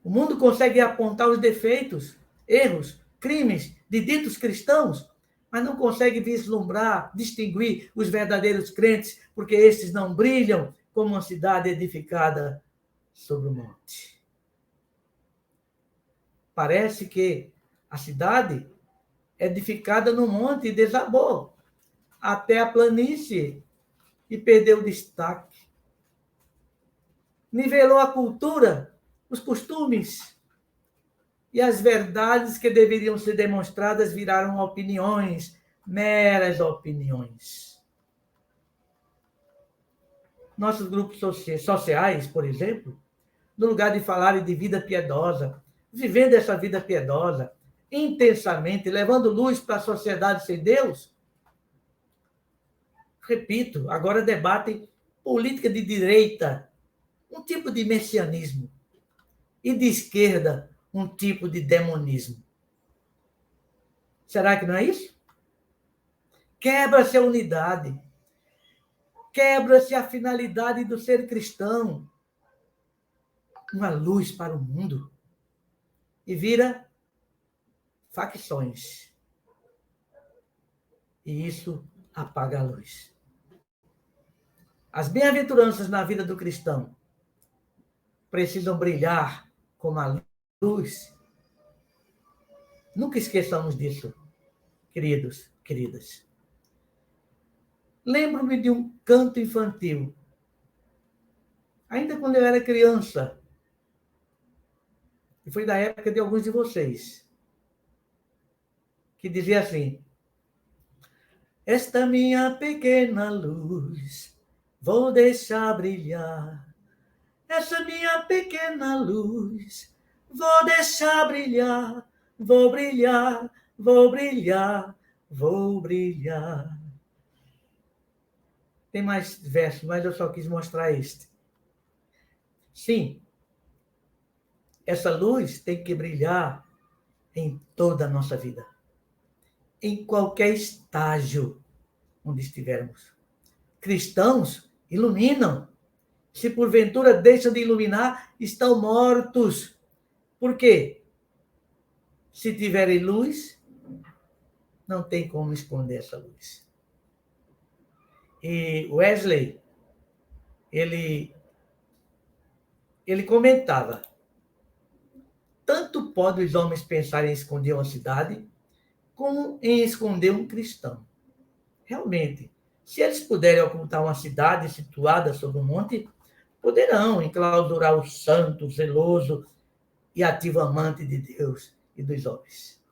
O mundo consegue apontar os defeitos, erros, crimes de ditos cristãos, mas não consegue vislumbrar, distinguir os verdadeiros crentes, porque esses não brilham como uma cidade edificada sobre o monte. Parece que a cidade edificada no monte desabou até a planície e perdeu o destaque. Nivelou a cultura, os costumes e as verdades que deveriam ser demonstradas viraram opiniões, meras opiniões. Nossos grupos sociais, por exemplo, no lugar de falarem de vida piedosa, vivendo essa vida piedosa, intensamente, levando luz para a sociedade sem Deus? Repito, agora debatem política de direita, um tipo de messianismo, e de esquerda, um tipo de demonismo. Será que não é isso? Quebra-se a unidade, quebra-se a finalidade do ser cristão, uma luz para o mundo, e vira facções. E isso apaga a luz. As bem-aventuranças na vida do cristão precisam brilhar como a luz. Nunca esqueçamos disso, queridos, queridas. Lembro-me de um canto infantil, ainda quando eu era criança, e foi da época de alguns de vocês, que dizia assim: esta minha pequena luz vou deixar brilhar. Essa minha pequena luz vou deixar brilhar. Vou brilhar, vou brilhar, vou brilhar. Tem mais versos, mas eu só quis mostrar este. Sim, essa luz tem que brilhar em toda a nossa vida, em qualquer estágio onde estivermos. Cristãos iluminam. Se porventura deixam de iluminar, estão mortos. Por quê? Se tiverem luz, não tem como esconder essa luz. E Wesley, ele comentava: tanto podem os homens pensar em esconder uma cidade, como em esconder um cristão. Realmente, se eles puderem ocultar uma cidade situada sobre um monte, poderão enclausurar o santo, zeloso e ativo amante de Deus e dos homens.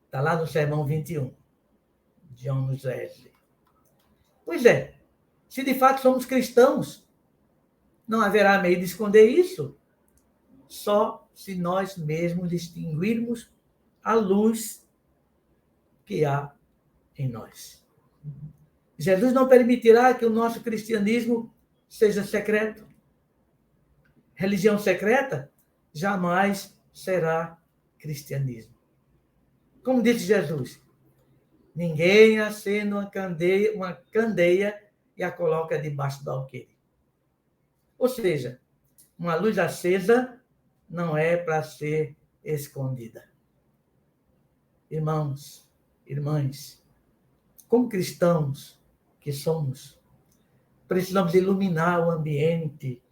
Está lá no Sermão 21, de John Wesley. Pois é, se de fato somos cristãos, não haverá meio de esconder isso, só se nós mesmos distinguirmos a luz que há em nós. Jesus não permitirá que o nosso cristianismo seja secreto. Religião secreta jamais será cristianismo. Como disse Jesus, ninguém acende uma candeia e a coloca debaixo do alqueire. Ou seja, uma luz acesa não é para ser escondida. Irmãos, irmãs, como cristãos que somos, precisamos iluminar o ambiente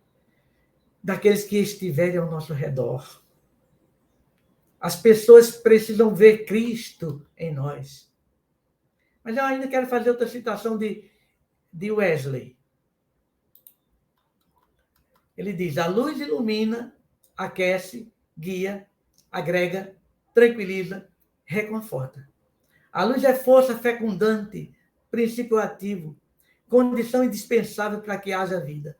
daqueles que estiverem ao nosso redor. As pessoas precisam ver Cristo em nós. Mas eu ainda quero fazer outra citação de Wesley. Ele diz: a luz ilumina, aquece, guia, agrega, tranquiliza, reconforta. A luz é força fecundante, princípio ativo, condição indispensável para que haja vida.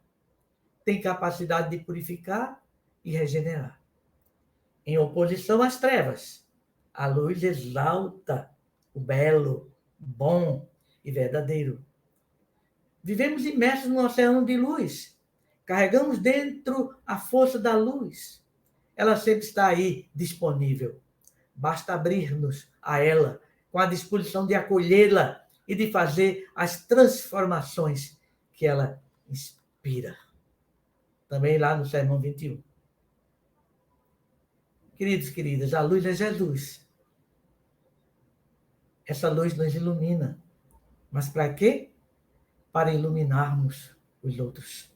Tem capacidade de purificar e regenerar. Em oposição às trevas, a luz exalta o belo, bom e verdadeiro. Vivemos imersos num oceano de luz. Carregamos dentro a força da luz. Ela sempre está aí, disponível. Basta abrir-nos a ela, com a disposição de acolhê-la e de fazer as transformações que ela inspira. Também lá no Sermão 21. Queridos, queridas, a luz é Jesus. Essa luz nos ilumina. Mas para quê? Para iluminarmos os outros.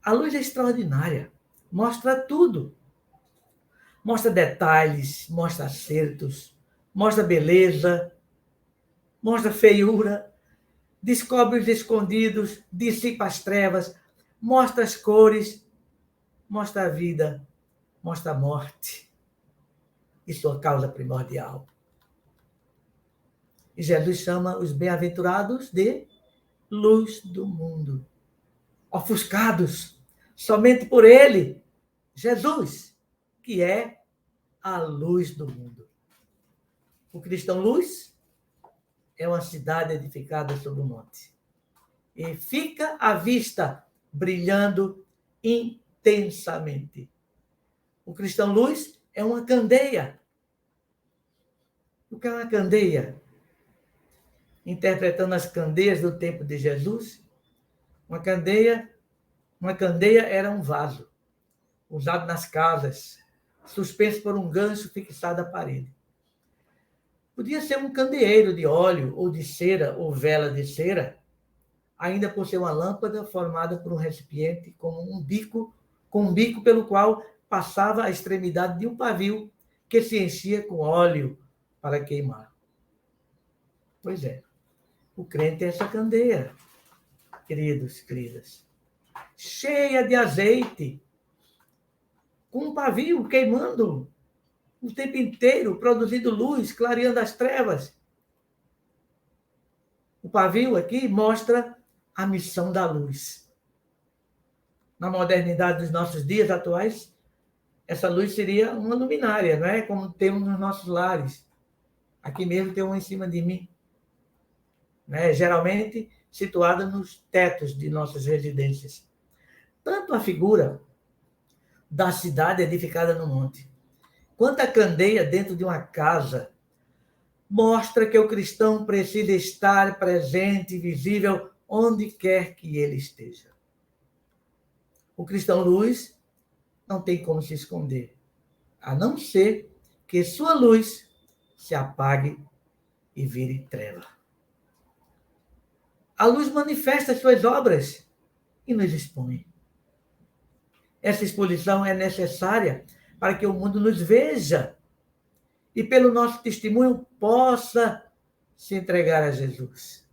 A luz é extraordinária. Mostra tudo. Mostra detalhes, mostra acertos, mostra beleza, mostra feiura, descobre os escondidos, dissipa as trevas, mostra as cores, mostra a vida, mostra a morte e sua causa primordial. E Jesus chama os bem-aventurados de luz do mundo, ofuscados somente por ele, Jesus, que é a luz do mundo. O cristão luz é uma cidade edificada sobre o monte. E fica à vista, brilhando intensamente. O cristão luz é uma candeia. O que é uma candeia? Interpretando as candeias do tempo de Jesus, uma candeia era um vaso, usado nas casas, suspenso por um gancho fixado à parede. Podia ser um candeeiro de óleo, ou de cera, ou vela de cera, ainda por ser uma lâmpada formada por um recipiente com um bico pelo qual passava a extremidade de um pavio que se enchia com óleo para queimar. Pois é, o crente é essa candeia, queridos, queridas, cheia de azeite, com um pavio queimando o tempo inteiro, produzindo luz, clareando as trevas. O pavio aqui mostra a missão da luz. Na modernidade dos nossos dias atuais, essa luz seria uma luminária, não é? Como temos nos nossos lares. Aqui mesmo tem uma em cima de mim, né? Geralmente situada nos tetos de nossas residências. Tanto a figura da cidade edificada no monte, quanto a candeia dentro de uma casa, mostra que o cristão precisa estar presente e visível onde quer que ele esteja. O cristão luz não tem como se esconder, a não ser que sua luz se apague e vire treva. A luz manifesta suas obras e nos expõe. Essa exposição é necessária para que o mundo nos veja e, pelo nosso testemunho, possa se entregar a Jesus.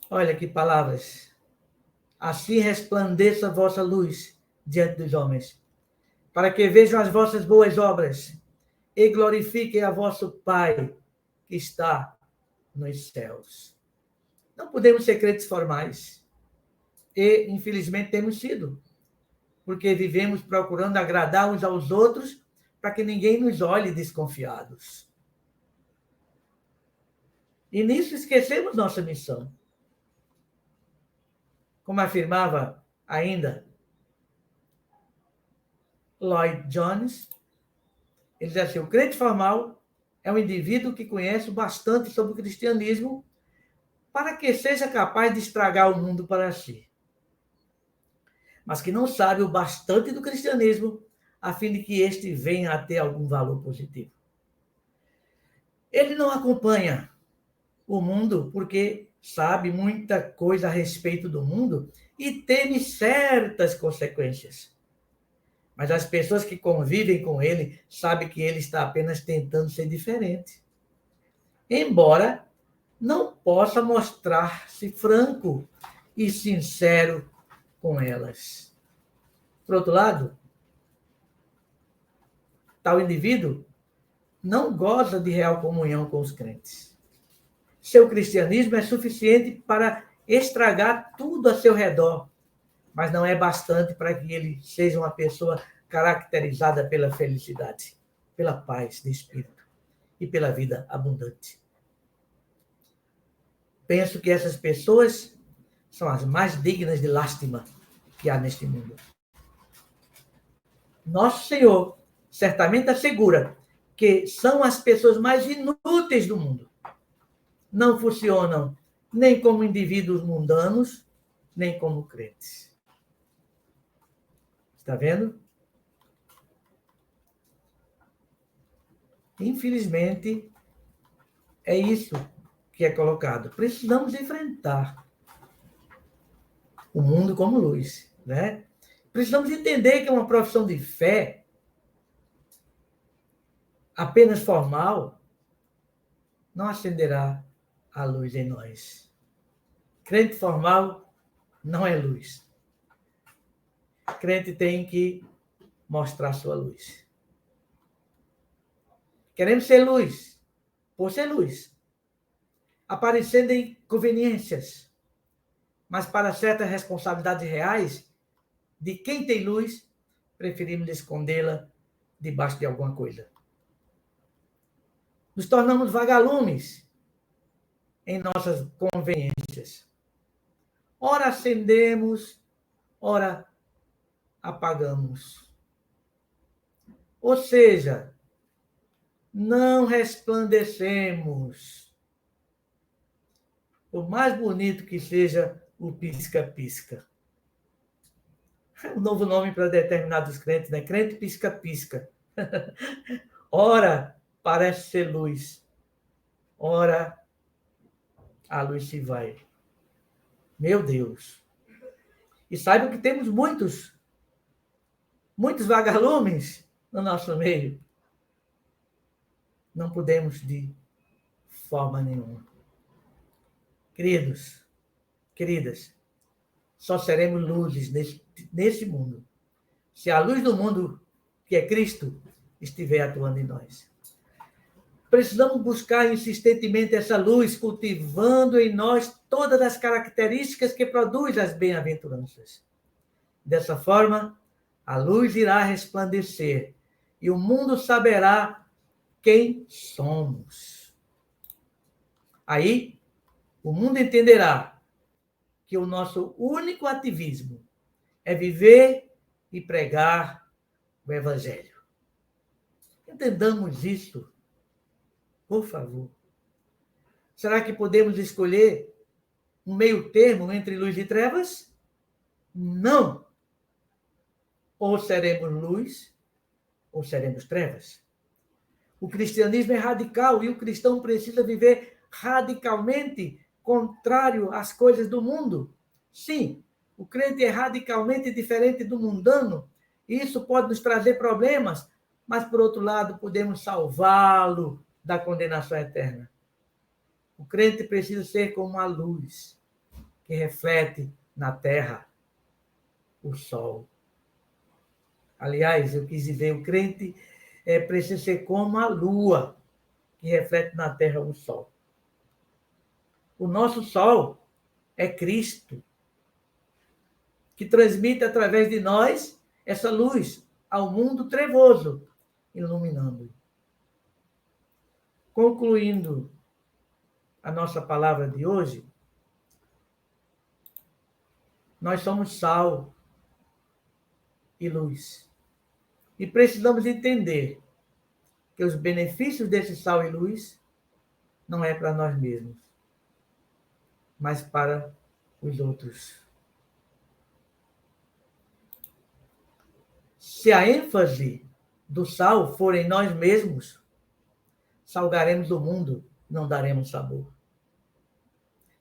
Olha que palavras. Assim resplandeça a vossa luz diante dos homens, para que vejam as vossas boas obras e glorifiquem a vosso Pai que está nos céus. Não podemos ser crentes formais. E, infelizmente, temos sido. Porque vivemos procurando agradar uns aos outros para que ninguém nos olhe desconfiados. E nisso esquecemos nossa missão. Como afirmava ainda Lloyd Jones, ele diz assim: o crente formal é um indivíduo que conhece bastante sobre o cristianismo para que seja capaz de estragar o mundo para si, mas que não sabe o bastante do cristianismo a fim de que este venha a ter algum valor positivo. Ele não acompanha o mundo porque sabe muita coisa a respeito do mundo e teme certas consequências. Mas as pessoas que convivem com ele sabem que ele está apenas tentando ser diferente. Embora não possa mostrar-se franco e sincero com elas. Por outro lado, tal indivíduo não goza de real comunhão com os crentes. Seu cristianismo é suficiente para estragar tudo a seu redor, mas não é bastante para que ele seja uma pessoa caracterizada pela felicidade, pela paz de espírito e pela vida abundante. Penso que essas pessoas são as mais dignas de lástima que há neste mundo. Nosso Senhor certamente assegura que são as pessoas mais inúteis do mundo. Não funcionam nem como indivíduos mundanos, nem como crentes. Está vendo? Infelizmente, é isso que é colocado. Precisamos enfrentar o mundo como luz, né? Precisamos entender que é uma profissão de fé apenas formal não acenderá a luz em nós. Crente formal não é luz. Crente tem que mostrar sua luz. Queremos ser luz, por ser luz, aparecendo em conveniências, mas para certas responsabilidades reais de quem tem luz, preferimos escondê-la debaixo de alguma coisa. Nos tornamos vagalumes em nossas conveniências. Ora acendemos, ora apagamos. Ou seja, não resplandecemos. Por mais bonito que seja o pisca-pisca. É um novo nome para determinados crentes, né? Crente pisca-pisca. Ora, parece ser luz. Ora, a luz se vai. Meu Deus. E saibam que temos muitos vagalumes no nosso meio. Não podemos de forma nenhuma. Queridos, queridas, só seremos luzes nesse mundo se a luz do mundo, que é Cristo, estiver atuando em nós. Precisamos buscar insistentemente essa luz, cultivando em nós todas as características que produz as bem-aventuranças. Dessa forma, a luz irá resplandecer e o mundo saberá quem somos. Aí, o mundo entenderá que o nosso único ativismo é viver e pregar o Evangelho. Entendamos isso, por favor. Será que podemos escolher um meio termo entre luz e trevas? Não. Ou seremos luz, ou seremos trevas. O cristianismo é radical e o cristão precisa viver radicalmente contrário às coisas do mundo. Sim, o crente é radicalmente diferente do mundano, e isso pode nos trazer problemas, mas, por outro lado, podemos salvá-lo da condenação eterna. O crente precisa ser como a luz que reflete na terra o sol. Aliás, eu quis dizer, o crente precisa ser como a lua que reflete na terra o sol. O nosso sol é Cristo, que transmite através de nós essa luz ao mundo trevoso, iluminando-o. Concluindo a nossa palavra de hoje, nós somos sal e luz. E precisamos entender que os benefícios desse sal e luz não é para nós mesmos, mas para os outros. Se a ênfase do sal for em nós mesmos, salgaremos o mundo, não daremos sabor.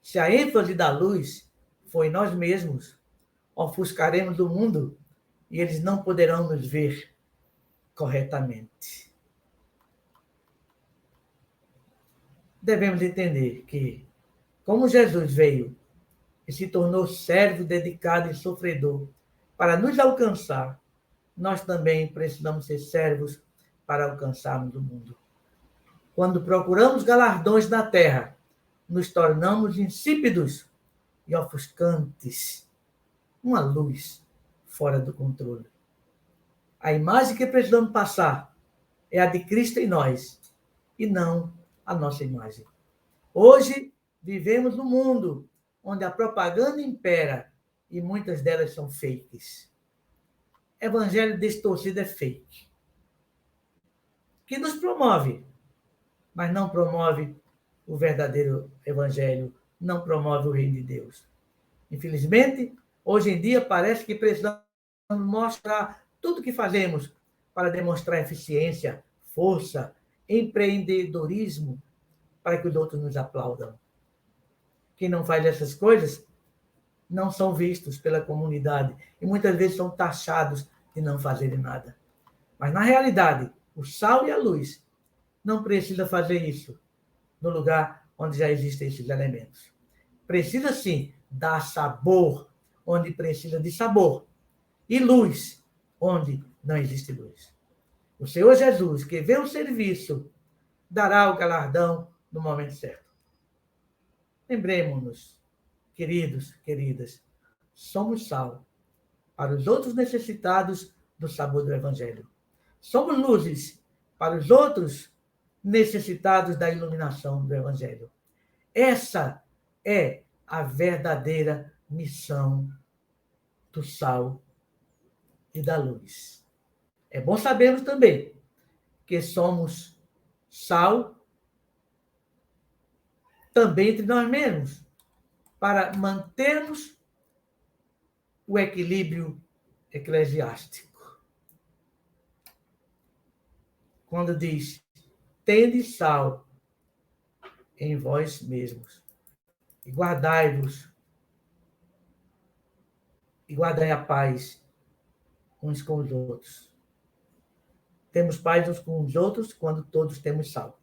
Se a ênfase da luz for em nós mesmos, ofuscaremos o mundo e eles não poderão nos ver corretamente. Devemos entender que, como Jesus veio e se tornou servo dedicado e sofredor para nos alcançar, nós também precisamos ser servos para alcançarmos o mundo. Quando procuramos galardões na terra, nos tornamos insípidos e ofuscantes, uma luz fora do controle. A imagem que precisamos passar é a de Cristo em nós, e não a nossa imagem. Hoje, vivemos num mundo onde a propaganda impera e muitas delas são fakes. Evangelho distorcido é fake. Que nos promove, mas não promove o verdadeiro evangelho, não promove o reino de Deus. Infelizmente, hoje em dia parece que precisamos mostrar tudo o que fazemos para demonstrar eficiência, força, empreendedorismo, para que os outros nos aplaudam. Quem não faz essas coisas não são vistos pela comunidade e muitas vezes são taxados de não fazerem nada. Mas, na realidade, o sal e a luz não precisa fazer isso no lugar onde já existem esses elementos. Precisa, sim, dar sabor onde precisa de sabor e luz onde não existe luz. O Senhor Jesus, que vê o serviço, dará o galardão no momento certo. Lembremos-nos, queridos, queridas, somos sal. Para os outros necessitados, do sabor do Evangelho. Somos luzes para os outros necessitados da iluminação do Evangelho. Essa é a verdadeira missão do sal e da luz. É bom sabermos também que somos sal também entre nós mesmos, para mantermos o equilíbrio eclesiástico. Quando diz, tende sal em vós mesmos, e guardai-vos, e guardai a paz uns com os outros. Temos paz uns com os outros quando todos temos sal.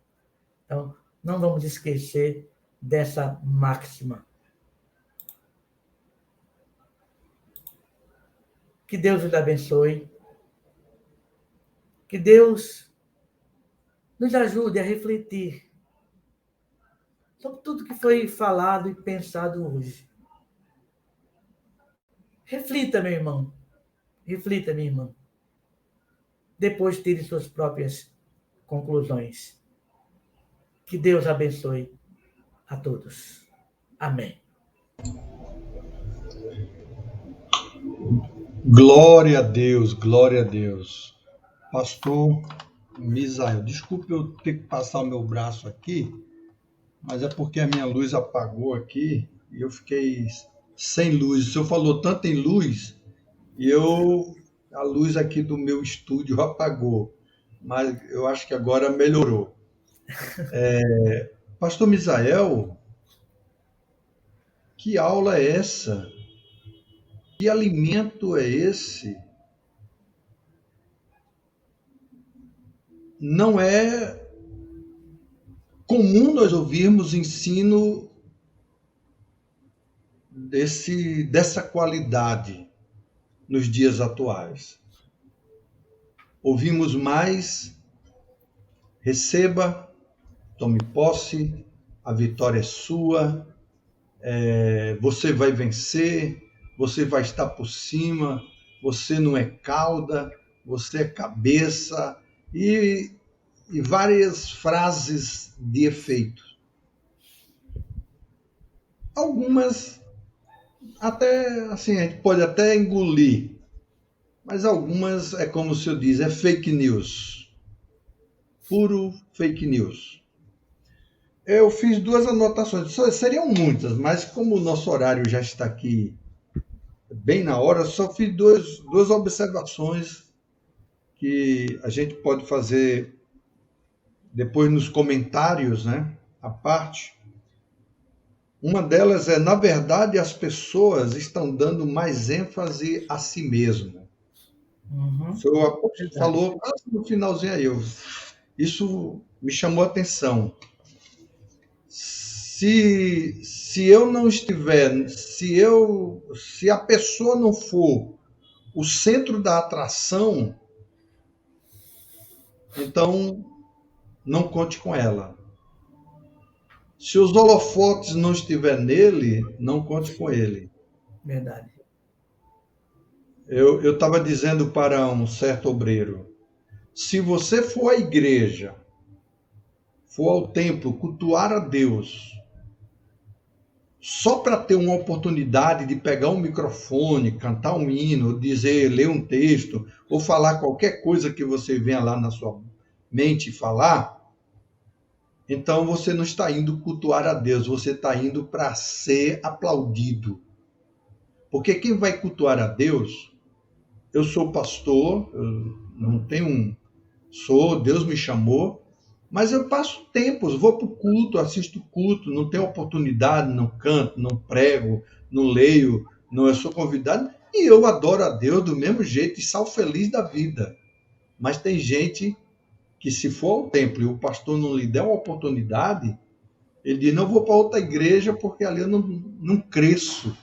Então, não vamos esquecer dessa máxima. Que Deus os abençoe. Que Deus nos ajude a refletir sobre tudo que foi falado e pensado hoje. Reflita, meu irmão. Reflita, minha irmã. Depois tire suas próprias conclusões. Que Deus abençoe a todos. Amém. Glória a Deus, glória a Deus. Pastor Misael, desculpe eu ter que passar o meu braço aqui, mas é porque a minha luz apagou aqui e eu fiquei sem luz. O senhor falou tanto em luz e a luz aqui do meu estúdio apagou, mas eu acho que agora melhorou. Pastor Misael, que aula é essa? Que alimento é esse? Não é comum nós ouvirmos ensino dessa qualidade nos dias atuais. Ouvimos mais, receba, tome posse, a vitória é sua, você vai vencer, você vai estar por cima, você não é cauda, você é cabeça, e várias frases de efeito. Algumas até assim, a gente pode até engolir, mas algumas é como o senhor diz, é fake news. Puro fake news. Eu fiz 2 anotações, seriam muitas, mas como o nosso horário já está aqui bem na hora, só fiz 2 observações que a gente pode fazer depois nos comentários, né? A parte. Uma delas é, na verdade, as pessoas estão dando mais ênfase a si mesmo. Uhum. O senhor falou quase no finalzinho aí. Isso me chamou a atenção. Se eu não estiver, se a pessoa não for o centro da atração, então não conte com ela. Se os holofotes não estiver nele, não conte com ele. Verdade. Eu estava dizendo para um certo obreiro, se você for à igreja, for ao templo, cultuar a Deus, só para ter uma oportunidade de pegar um microfone, cantar um hino, dizer, ler um texto, ou falar qualquer coisa que você venha lá na sua mente falar, então você não está indo cultuar a Deus, você está indo para ser aplaudido. Porque quem vai cultuar a Deus, eu sou pastor, eu não tenho Deus me chamou, mas eu passo tempos, vou para o culto, assisto culto, não tenho oportunidade, não canto, não prego, não leio, não, eu sou convidado, e eu adoro a Deus do mesmo jeito e sou feliz da vida. Mas tem gente que se for ao templo e o pastor não lhe der uma oportunidade, ele diz, não vou para outra igreja porque ali eu não cresço.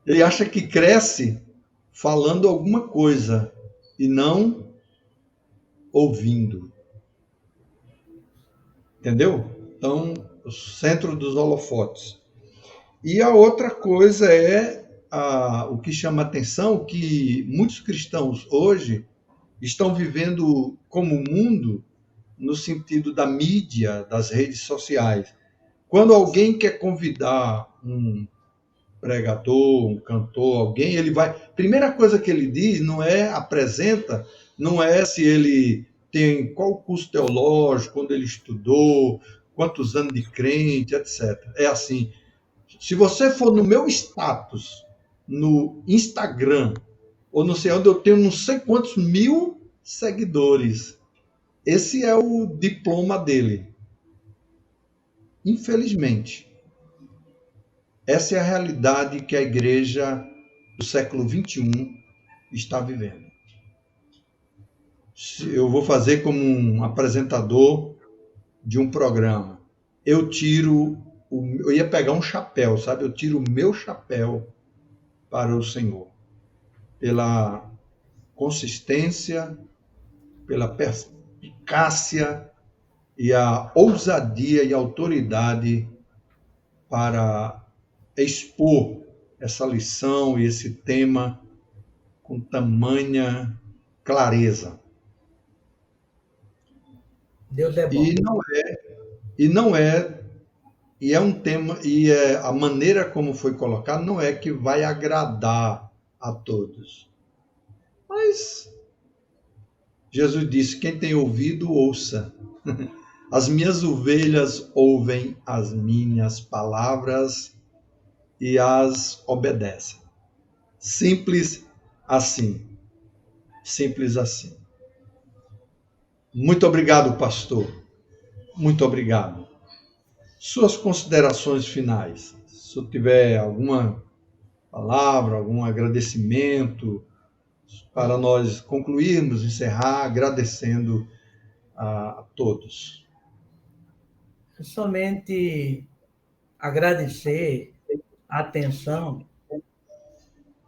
Ele acha que cresce falando alguma coisa e não ouvindo. Entendeu? Então, o centro dos holofotes. E a outra coisa é o que chama atenção é que muitos cristãos hoje estão vivendo como o mundo no sentido da mídia, das redes sociais. Quando alguém quer convidar um pregador, um cantor, alguém, ele vai. Primeira coisa que ele diz apresenta, não é se ele tem qual curso teológico, quando ele estudou, quantos anos de crente, etc. É assim, se você for no meu status, no Instagram, ou não sei onde, eu tenho não sei quantos mil seguidores. Esse é o diploma dele. Infelizmente. Essa é a realidade que a igreja do século XXI está vivendo. Eu vou fazer como um apresentador de um programa. Eu ia pegar um chapéu, sabe? Eu tiro o meu chapéu para o Senhor. Pela consistência, pela perspicácia e a ousadia e autoridade para expor essa lição e esse tema com tamanha clareza. Deus é bom. E é um tema, e a maneira como foi colocado não é que vai agradar a todos. Mas Jesus disse: quem tem ouvido, ouça. As minhas ovelhas ouvem as minhas palavras e as obedecem. Simples assim. Simples assim. Muito obrigado, pastor. Muito obrigado. Suas considerações finais. Se tiver alguma palavra, algum agradecimento, para nós concluirmos, encerrar, agradecendo a todos. Somente agradecer a atenção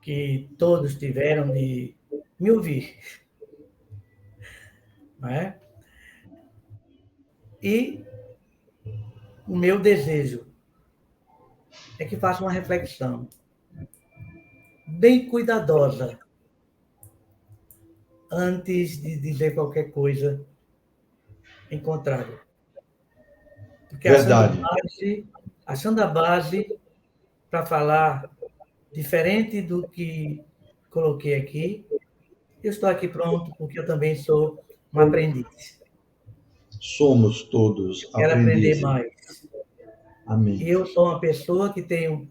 que todos tiveram de me ouvir. Não é? E o meu desejo é que faça uma reflexão bem cuidadosa antes de dizer qualquer coisa em contrário. Porque Verdade. achando a base para falar diferente do que coloquei aqui, eu estou aqui pronto porque eu também sou um aprendiz. Somos todos Quero aprender aprendizes. mais. Amém. Eu sou uma pessoa que tenho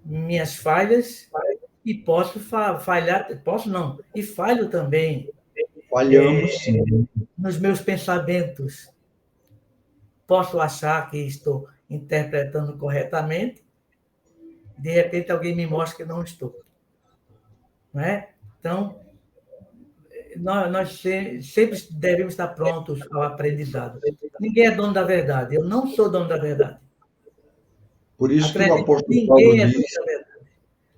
minhas falhas e posso falhar, e falho também. Falhamos, sim. Nos meus pensamentos. Posso achar que estou interpretando corretamente, de repente alguém me mostra que não estou. Não é? Então, nós sempre devemos estar prontos ao aprendizado. Ninguém é dono da verdade. Eu não sou dono da verdade. Por isso que o apóstolo Ninguém Paulo é diz... dono da verdade.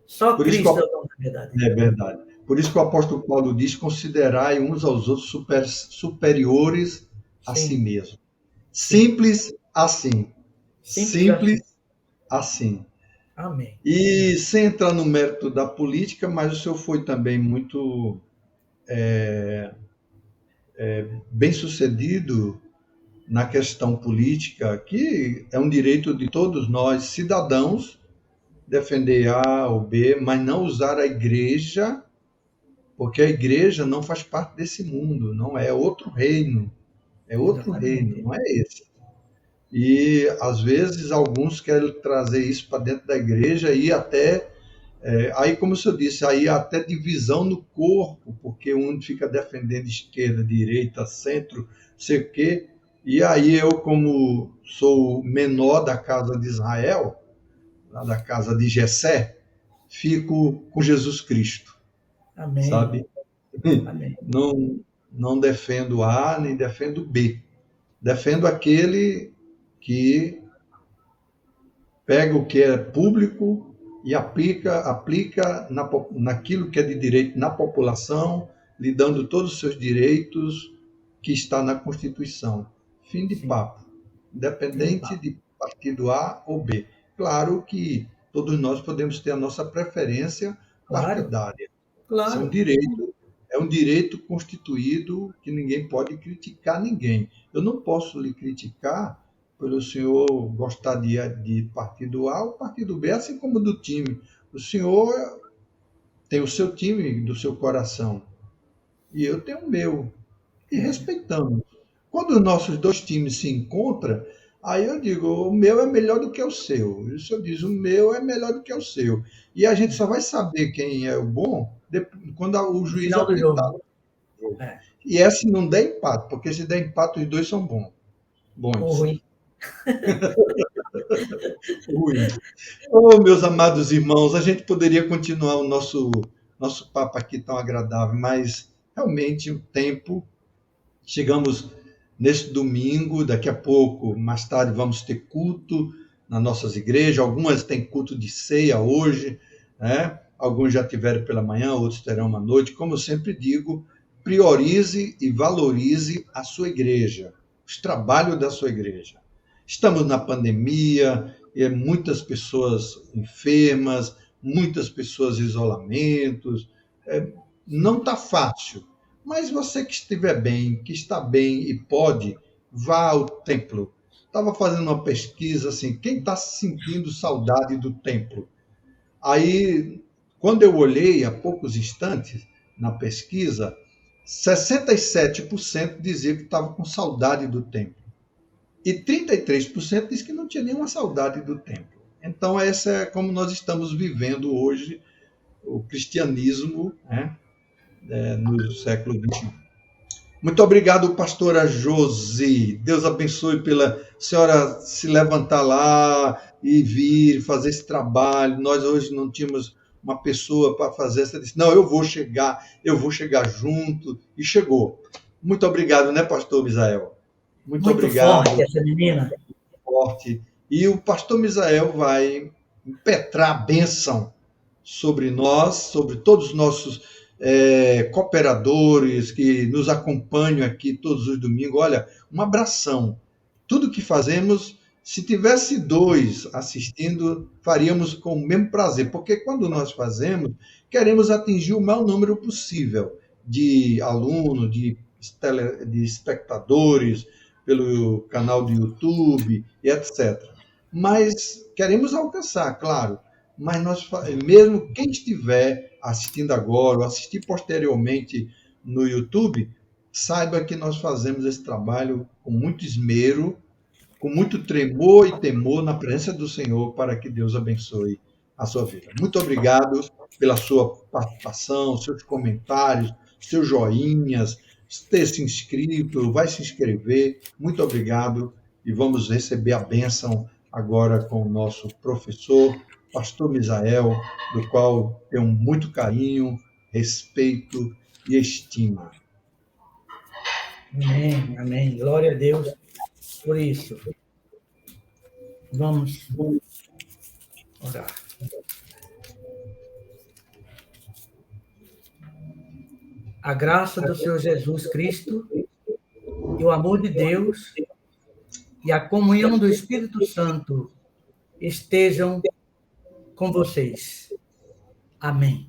Só Cristo é o dono da verdade. É verdade. Por isso que o apóstolo Paulo diz: considerai uns aos outros superiores a si mesmo. Simples assim. Simples assim. Amém. E sem entrar no mérito da política, mas o senhor foi também muito bem sucedido na questão política, que é um direito de todos nós, cidadãos, defender A ou B, mas não usar a igreja, porque a igreja não faz parte desse mundo, não é outro reino, é outro reino, não é esse. E, às vezes, alguns querem trazer isso para dentro da igreja e até, aí, como o senhor disse, aí até divisão no corpo, porque um fica defendendo esquerda, direita, centro, sei o quê. E aí eu, como sou menor da casa de Israel, lá da casa de Jessé, fico com Jesus Cristo. Amém. Sabe? Amém. Não defendo A, nem defendo B. Defendo aquele que pega o que é público e aplica naquilo que é de direito na população, lhe dando todos os seus direitos que está na Constituição. Fim de papo. Independente de partido A ou B. Claro que Todos nós podemos ter a nossa preferência Claro, partidária. Isso claro. é um direito constituído que ninguém pode criticar ninguém. Eu não posso lhe criticar pelo senhor gostar de partido A ou partido B, assim como do time. O senhor tem o seu time do seu coração e eu tenho o meu. E respeitamos. Quando os nossos dois times se encontram, aí eu digo, o meu é melhor do que o seu. E o senhor diz, o meu é melhor do que o seu. E a gente só vai saber quem é o bom quando o No juiz final do apitar. jogo. É. E é se não der empate, porque se der empate, os dois são Ou bons. ruim. Ruim. Oh, meus amados irmãos, a gente poderia continuar o nosso papo aqui tão agradável, mas realmente o tempo. Chegamos neste domingo, daqui a pouco, mais tarde, vamos ter culto nas nossas igrejas. Algumas têm culto de ceia hoje, né? Alguns já tiveram pela manhã, outros terão à noite. Como eu sempre digo, priorize e valorize a sua igreja, os trabalhos da sua igreja. Estamos na pandemia, e muitas pessoas enfermas, muitas pessoas em isolamentos. Não está fácil. Mas você que estiver bem, que está bem e pode, vá ao templo. Estava fazendo uma pesquisa assim, quem está sentindo saudade do templo? Aí, quando eu olhei há poucos instantes na pesquisa, 67% dizia que estava com saudade do templo. E 33% disse que não tinha nenhuma saudade do templo. Então, essa é como nós estamos vivendo hoje o cristianismo, né? No século XXI. Muito obrigado, pastora Josi. Deus abençoe pela senhora se levantar lá e vir fazer esse trabalho. Nós hoje não tínhamos uma pessoa para fazer essa. Disse, não, eu vou chegar junto. E chegou. Muito obrigado, né, pastor Misael? Muito obrigado. Forte essa menina. Forte. E o pastor Misael vai impetrar a bênção sobre nós, sobre todos os nossos cooperadores que nos acompanham aqui todos os domingos. Olha, um abração. Tudo que fazemos, se tivesse 2 assistindo, faríamos com o mesmo prazer, porque quando nós fazemos, queremos atingir o maior número possível de alunos, de espectadores, pelo canal do YouTube, e etc. Mas queremos alcançar, claro. Mas nós, mesmo quem estiver assistindo agora ou assistir posteriormente no YouTube, saiba que nós fazemos esse trabalho com muito esmero, com muito tremor e temor na presença do Senhor, para que Deus abençoe a sua vida. Muito obrigado pela sua participação, seus comentários, seus joinhas, ter se inscrito, vai se inscrever. Muito obrigado e vamos receber a bênção agora com o nosso professor, pastor Misael, do qual tenho muito carinho, respeito e estima. Amém, amém. Glória a Deus por isso. Vamos orar. A graça do Senhor Jesus Cristo e o amor de Deus e a comunhão do Espírito Santo estejam com vocês. Amém.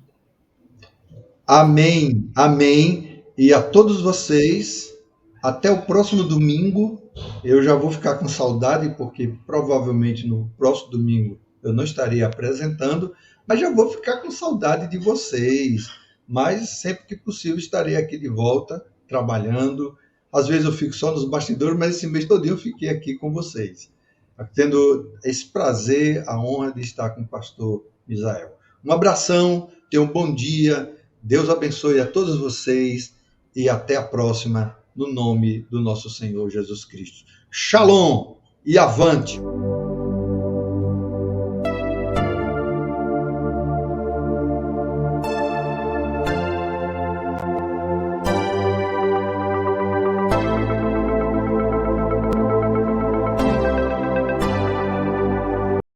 Amém, amém. E a todos vocês, até o próximo domingo. Eu já vou ficar com saudade, porque provavelmente no próximo domingo eu não estarei apresentando, mas já vou ficar com saudade de vocês. Mas sempre que possível estarei aqui de volta, trabalhando. Às vezes eu fico só nos bastidores, mas esse mês todo eu fiquei aqui com vocês, tendo esse prazer, a honra de estar com o pastor Misael. Um abração, tenham um bom dia, Deus abençoe a todos vocês e até a próxima, no nome do nosso Senhor Jesus Cristo. Shalom e avante!